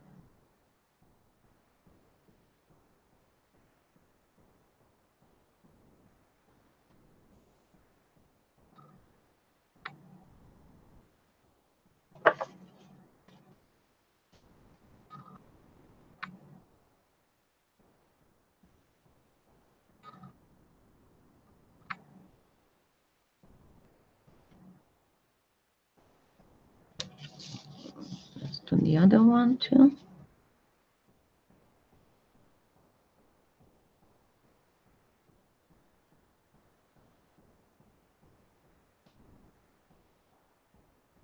Let's do the other one too.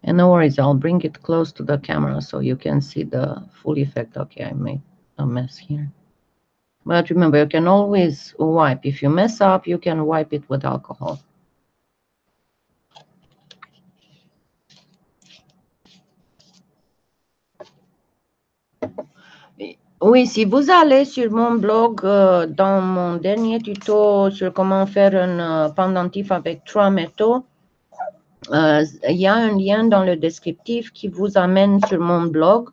And no worries, I'll bring it close to the camera so you can see the full effect. Okay, I made a mess here. But remember, you can always wipe. If you mess up, you can wipe it with alcohol. Oui, si vous allez sur mon blog, dans mon dernier tuto sur comment faire un pendentif avec 3 métaux, il y a un lien dans le descriptif qui vous amène sur mon blog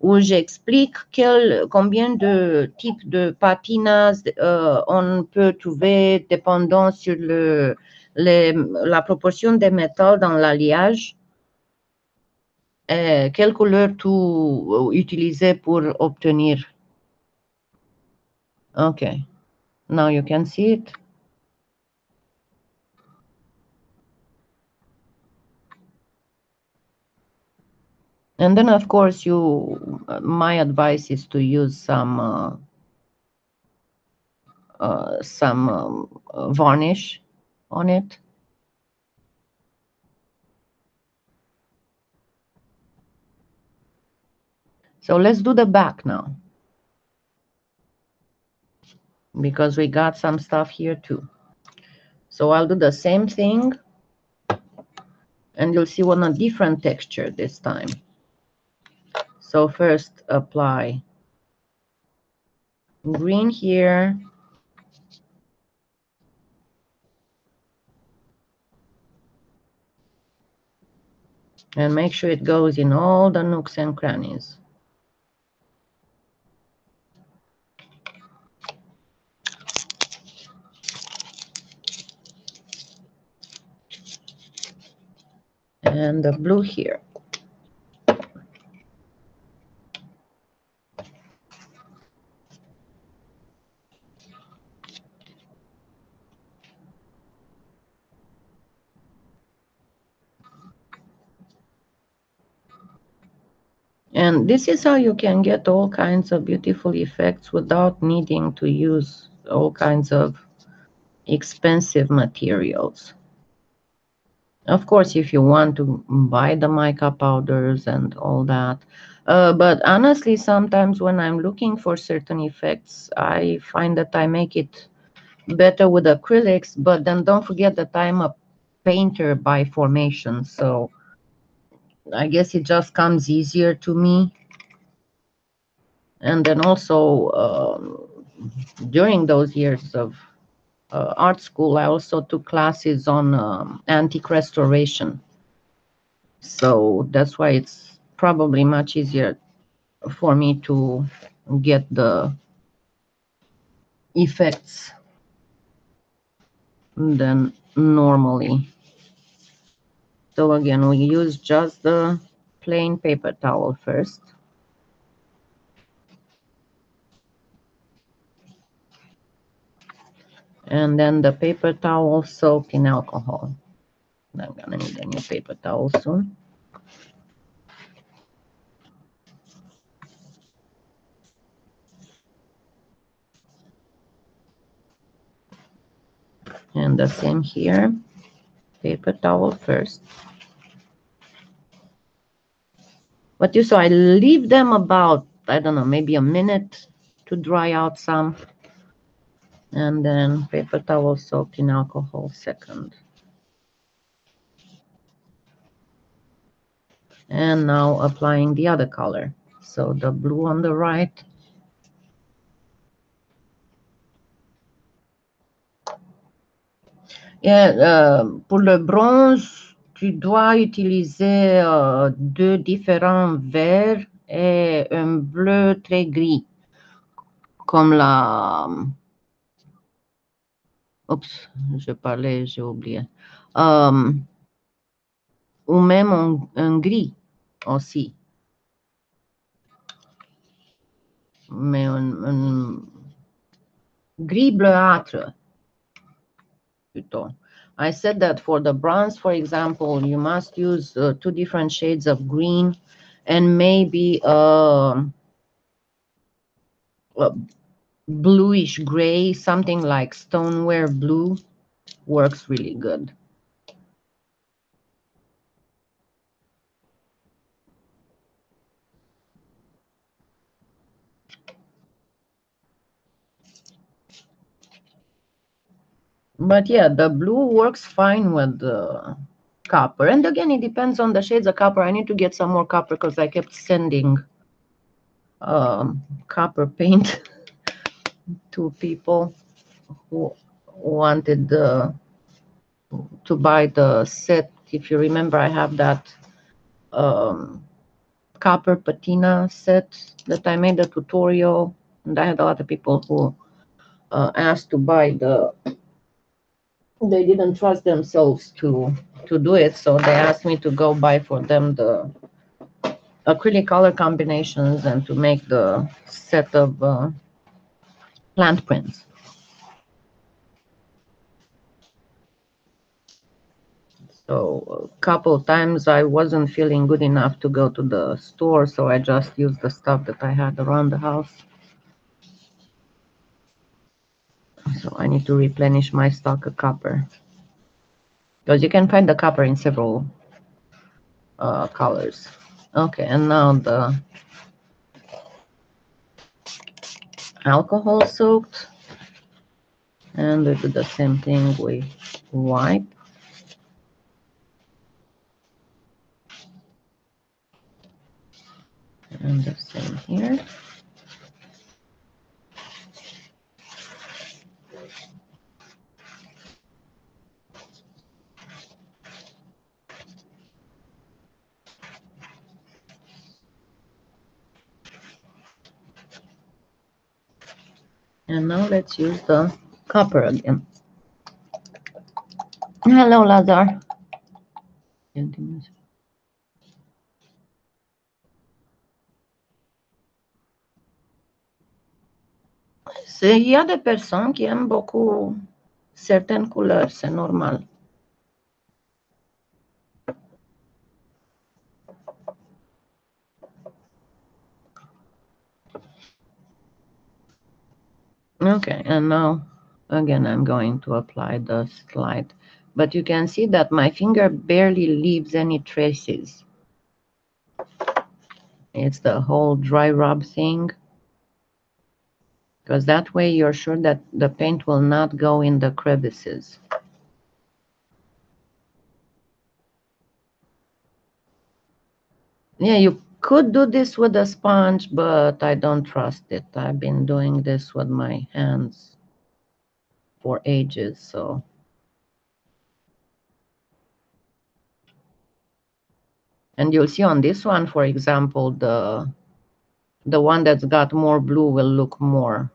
où j'explique combien de types de patinas on peut trouver dépendant sur la proportion des métaux dans l'alliage et quelle couleur tout utiliser pour obtenir. Okay, now you can see it. And then, of course, my advice is to use some varnish on it. So let's do the back now, because we got some stuff here too. So I'll do the same thing, and you'll see one a different texture this time. So first apply green here. And make sure it goes in all the nooks and crannies. And the blue here. And this is how you can get all kinds of beautiful effects without needing to use all kinds of expensive materials. Of course, if you want to buy the mica powders and all that. But honestly, sometimes when I'm looking for certain effects, I find that I make it better with acrylics, but then don't forget that I'm a painter by formation, so I guess it just comes easier to me. And then also during those years of art school, I also took classes on antique restoration. So that's why it's probably much easier for me to get the effects than normally. So again, we use just the plain paper towel first. And then the paper towel soaked in alcohol. I'm gonna need a new paper towel soon. And the same here, paper towel first. But you saw I leave them about, I don't know, maybe a minute to dry out some. And then paper towel soaked in alcohol second. And now applying the other color. So the blue on the right. Yeah, pour le bronze, tu dois utiliser deux différents verts et un bleu très gris. Comme la... Oups, je parlais, j'ai oublié. Ou même un gris aussi. Mais un gris bleuâtre, plutôt. I said that for the bronze, for example, you must use 2 different shades of green and maybe a bluish gray, something like stoneware blue works really good. But yeah, the blue works fine with the copper. And again, it depends on the shades of copper. I need to get some more copper because I kept sending copper paint to people who wanted to buy the set. If you remember, I have that copper patina set that I made a tutorial, and I had a lot of people who asked to buy they didn't trust themselves to do it, so they asked me to go buy for them the acrylic color combinations and to make the set of plant prints. So a couple of times I wasn't feeling good enough to go to the store, so I just used the stuff that I had around the house. So I need to replenish my stock of copper, because you can find the copper in several colors. Okay, and now the alcohol soaked, and we do the same thing with white. And the same here. And now let's use the copper again. Hello, Lazar. Il y a des personnes qui aiment beaucoup certaines couleurs, c'est normal. Okay, and now again I'm going to apply the slide, but you can see that my finger barely leaves any traces. It's the whole dry rub thing, because that way you're sure that the paint will not go in the crevices. Yeah, you could do this with a sponge, but I don't trust it. I've been doing this with my hands for ages, so. And you'll see on this one, for example, the one that's got more blue will look more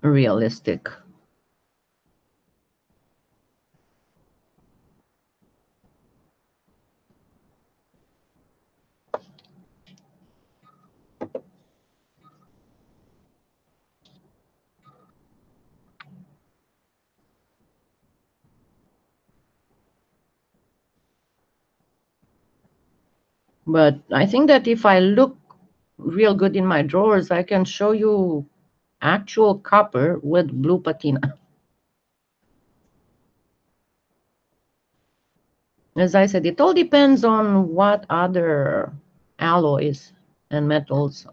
realistic. But I think that if I look real good in my drawers, I can show you actual copper with blue patina. As I said, it all depends on what other alloys and metals,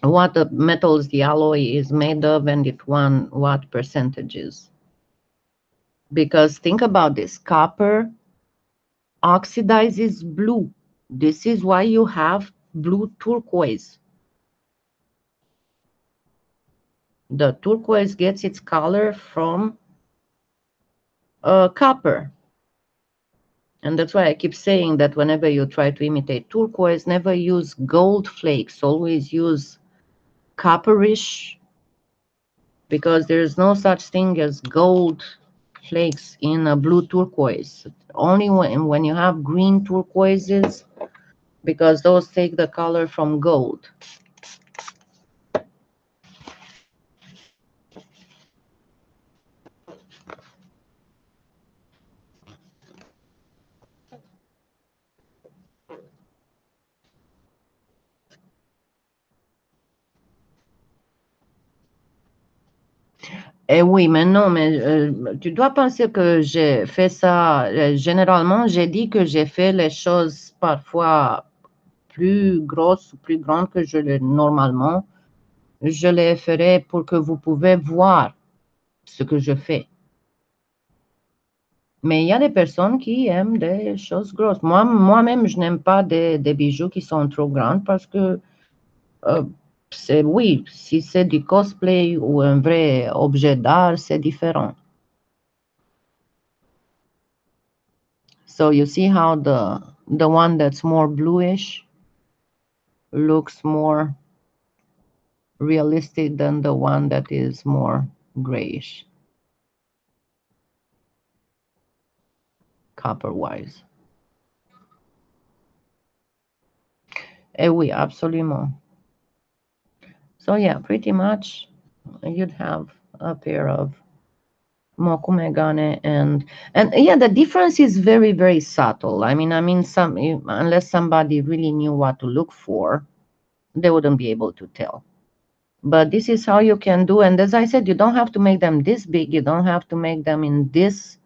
what the metals the alloy is made of, and what percentages. Because think about this, copper oxidizes blue. This is why you have blue turquoise. The turquoise gets its color from copper. And that's why I keep saying that whenever you try to imitate turquoise, never use gold flakes. Always use copperish, because there's no such thing as gold flakes in a blue turquoise. Only when you have green turquoises, because those take the color from gold. Eh oui, mais non, mais tu dois penser que j'ai fait ça. Généralement, j'ai dit que j'ai fait les choses parfois plus grosses, plus grandes que normalement. Je les ferai pour que vous pouvez voir ce que je fais. Mais il y a des personnes qui aiment des choses grosses. Moi-même, je n'aime pas des bijoux qui sont trop grands parce que oui, si c'est du cosplay ou un vrai objet d'art, c'est différent. So you see how the one that's more bluish looks more realistic than the one that is more grayish, copper-wise. Eh oui, absolument. So yeah, pretty much you'd have a pair of MOKUME GANE, and yeah, the difference is very, very subtle. I mean, unless somebody really knew what to look for, they wouldn't be able to tell. But this is how you can do, and as I said, you don't have to make them this big. You don't have to make them in this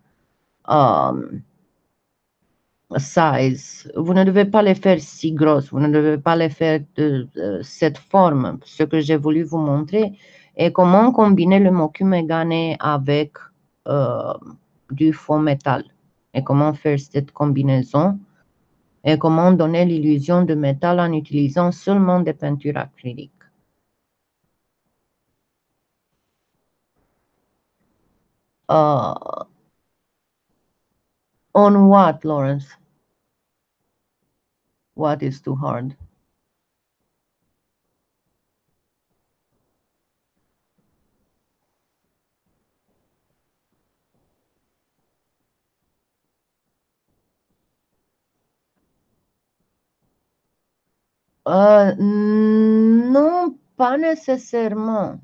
size. Vous ne devez pas les faire si grosses. Vous ne devez pas les faire de cette forme. Ce que j'ai voulu vous montrer est comment combiner le MOKUME GANE avec du faux métal, et comment faire cette combinaison, et comment donner l'illusion de métal en utilisant seulement des peintures acryliques. On what, Lawrence? What is too hard? Non, pas nécessairement.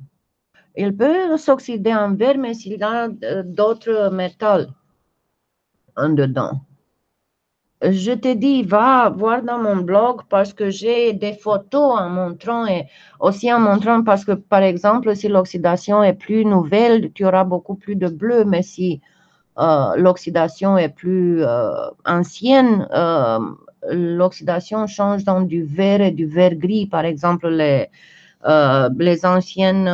Il peut s'oxyder en verre, mais s'il y a d'autres métaux en dedans. Je te dis, va voir dans mon blog parce que j'ai des photos en montrant, et aussi en montrant parce que, par exemple, si l'oxydation est plus nouvelle, tu auras beaucoup plus de bleu, mais si l'oxydation est plus ancienne, l'oxydation change dans du vert et du vert gris. Par exemple, les anciennes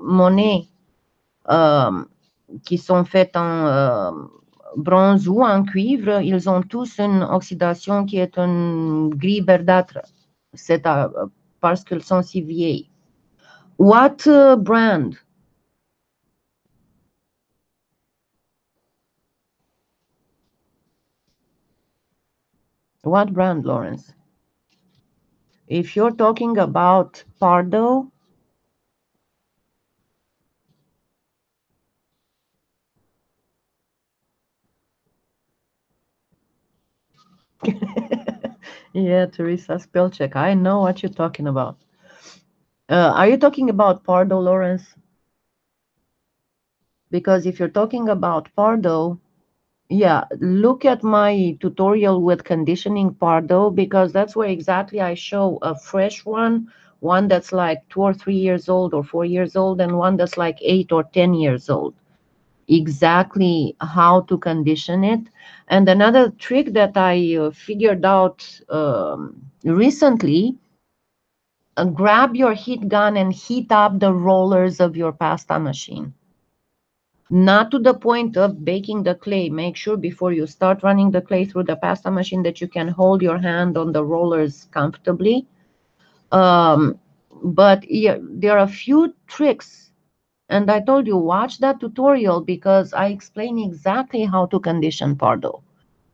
monnaies qui sont faites en bronze ou en cuivre, ils ont tous une oxydation qui est un gris verdâtre. C'est parce qu'ils sont si vieilles. What brand? What brand, Lawrence? If you're talking about Pardo, yeah, Teresa, spell check. I know what you're talking about. Are you talking about Pardo, Lawrence? Because if you're talking about Pardo, yeah, look at my tutorial with conditioning Pardo, because that's where exactly I show a fresh one that's like 2 or 3 years old or 4 years old, and one that's like 8 or 10 years old. Exactly how to condition it. And another trick that I figured out recently, grab your heat gun and heat up the rollers of your pasta machine. Not to the point of baking the clay. Make sure before you start running the clay through the pasta machine that you can hold your hand on the rollers comfortably. But yeah, there are a few tricks. And I told you, watch that tutorial because I explain exactly how to condition Pardo.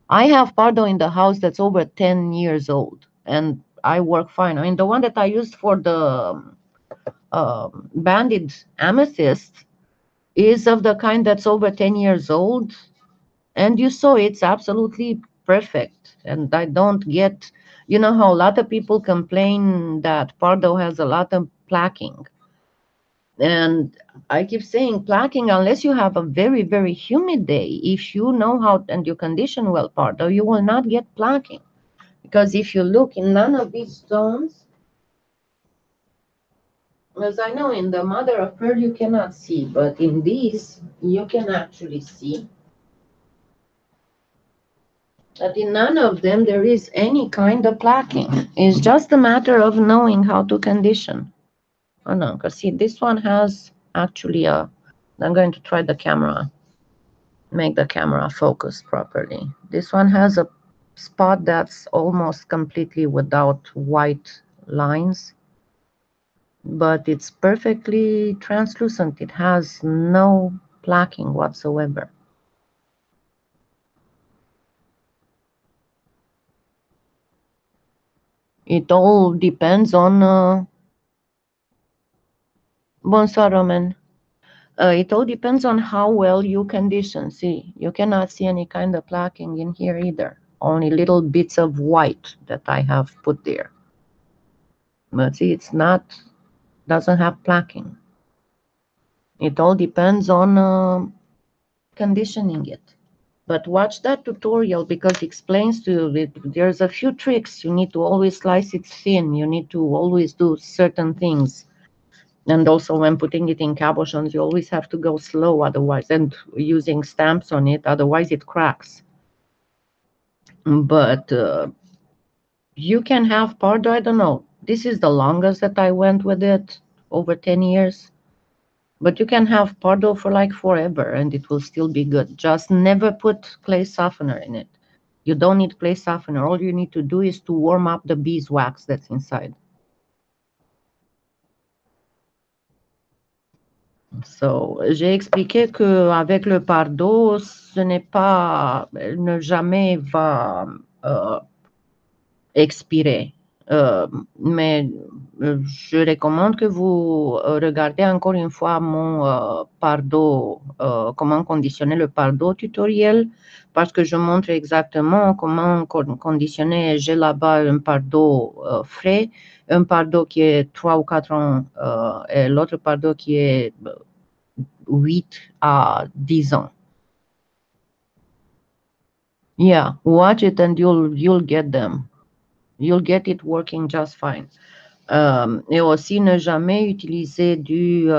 I have Pardo in the house that's over 10 years old, and I work fine. I mean, the one that I used for the banded amethyst is of the kind that's over 10 years old, and you saw it's absolutely perfect. And I don't get, you know how a lot of people complain that Pardo has a lot of plaquing. And I keep saying plaquing, unless you have a very, very humid day, if you know how and you condition well Pardo, you will not get plaquing. Because if you look in none of these stones, as I know in the mother of pearl you cannot see, but in these you can actually see that in none of them there is any kind of plaquing. It's just a matter of knowing how to condition. Oh no, because see, this one has actually a, I'm going to try the camera, make the camera focus properly. This one has a spot that's almost completely without white lines, but it's perfectly translucent. It has no plaquing whatsoever. It all depends on bonsoir, Roman. It all depends on how well you condition. See, you cannot see any kind of plaquing in here either. Only little bits of white that I have put there. But see, it's not, doesn't have plaquing. It all depends on conditioning it. But watch that tutorial because it explains to you that there's a few tricks. You need to always slice it thin. You need to always do certain things. And also when putting it in cabochons, you always have to go slow otherwise, and using stamps on it, otherwise it cracks. But you can have Pardo, I don't know. This is the longest that I went with it, over 10 years. But you can have Pardo for like forever and it will still be good. Just never put clay softener in it. You don't need clay softener. All you need to do is to warm up the beeswax that's inside. So, j'ai expliqué qu'avec le Pardo, ce n'est pas, ne jamais va expirer. Mais je recommande que vous regardez encore une fois mon Pardo, comment conditionner le Pardo tutoriel, parce que je montre exactement comment conditionner. J'ai là-bas un Pardo frais, un Pardo qui est 3 ou 4 ans, et l'autre Pardo qui est 8 à 10 ans. Yeah, watch it and you'll get them. You'll get it working just fine. Et aussi, ne jamais utiliser du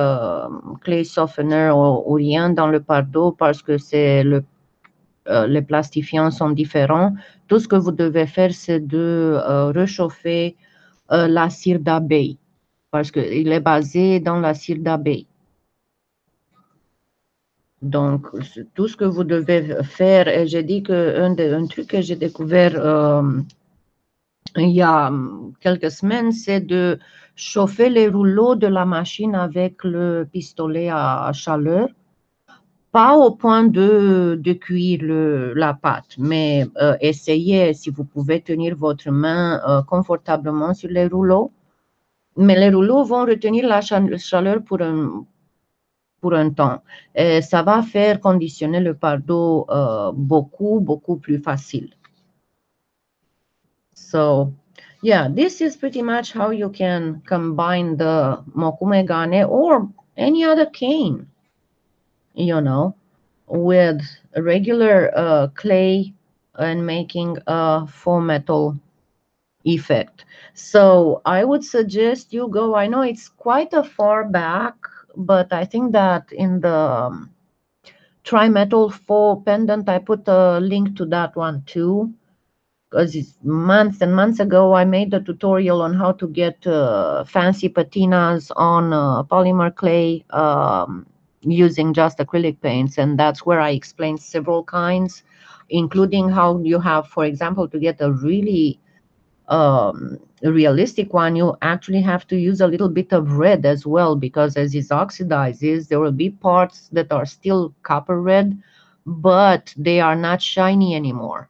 clay softener ou rien dans le Pardo parce que les plastifiants sont différents. Tout ce que vous devez faire, c'est de réchauffer la cire d'abeille parce qu'il est basé dans la cire d'abeille. Donc, tout ce que vous devez faire, et j'ai dit qu'un truc que j'ai découvert il y a quelques semaines, c'est de chauffer les rouleaux de la machine avec le pistolet à chaleur. Pas au point de cuire la pâte, mais essayez si vous pouvez tenir votre main confortablement sur les rouleaux. Mais les rouleaux vont retenir la chaleur pour un temps. Et ça va faire conditionner le Pardo beaucoup plus facile. So, yeah, this is pretty much how you can combine the MOKUME GANE or any other cane, you know, with regular clay and making a faux metal effect. So I would suggest you go, I know it's quite a far back, but I think that in the tri-metal faux pendant, I put a link to that one too. Because months and months ago, I made a tutorial on how to get fancy patinas on polymer clay using just acrylic paints. And that's where I explained several kinds, including how you have, for example, to get a really realistic one, you actually have to use a little bit of red as well, because as it oxidizes, there will be parts that are still copper red, but they are not shiny anymore.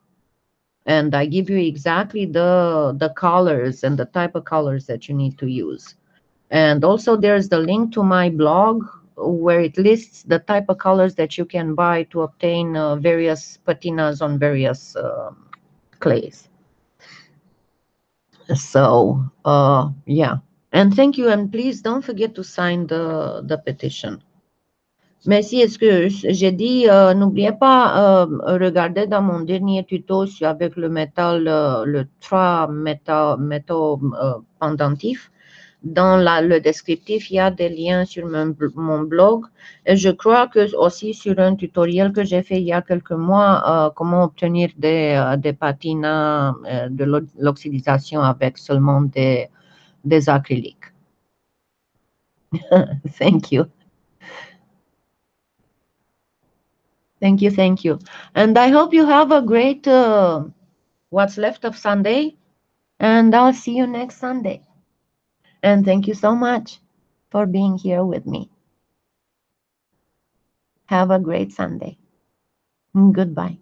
And I give you exactly the colors and the type of colors that you need to use. And also there's the link to my blog where it lists the type of colors that you can buy to obtain various patinas on various clays. So yeah, and thank you, and please don't forget to sign the petition. Merci, est-ce que j'ai dit, n'oubliez pas, regardez dans mon dernier tuto avec le métal, le 3 métaux pendentifs. Dans le descriptif, il y a des liens sur mon blog. Et je crois que aussi sur un tutoriel que j'ai fait il y a quelques mois, comment obtenir des patinas, de l'oxydisation avec seulement des acryliques. Thank you. Thank you, thank you. And I hope you have a great what's left of Sunday. And I'll see you next Sunday. And thank you so much for being here with me. Have a great Sunday. Goodbye.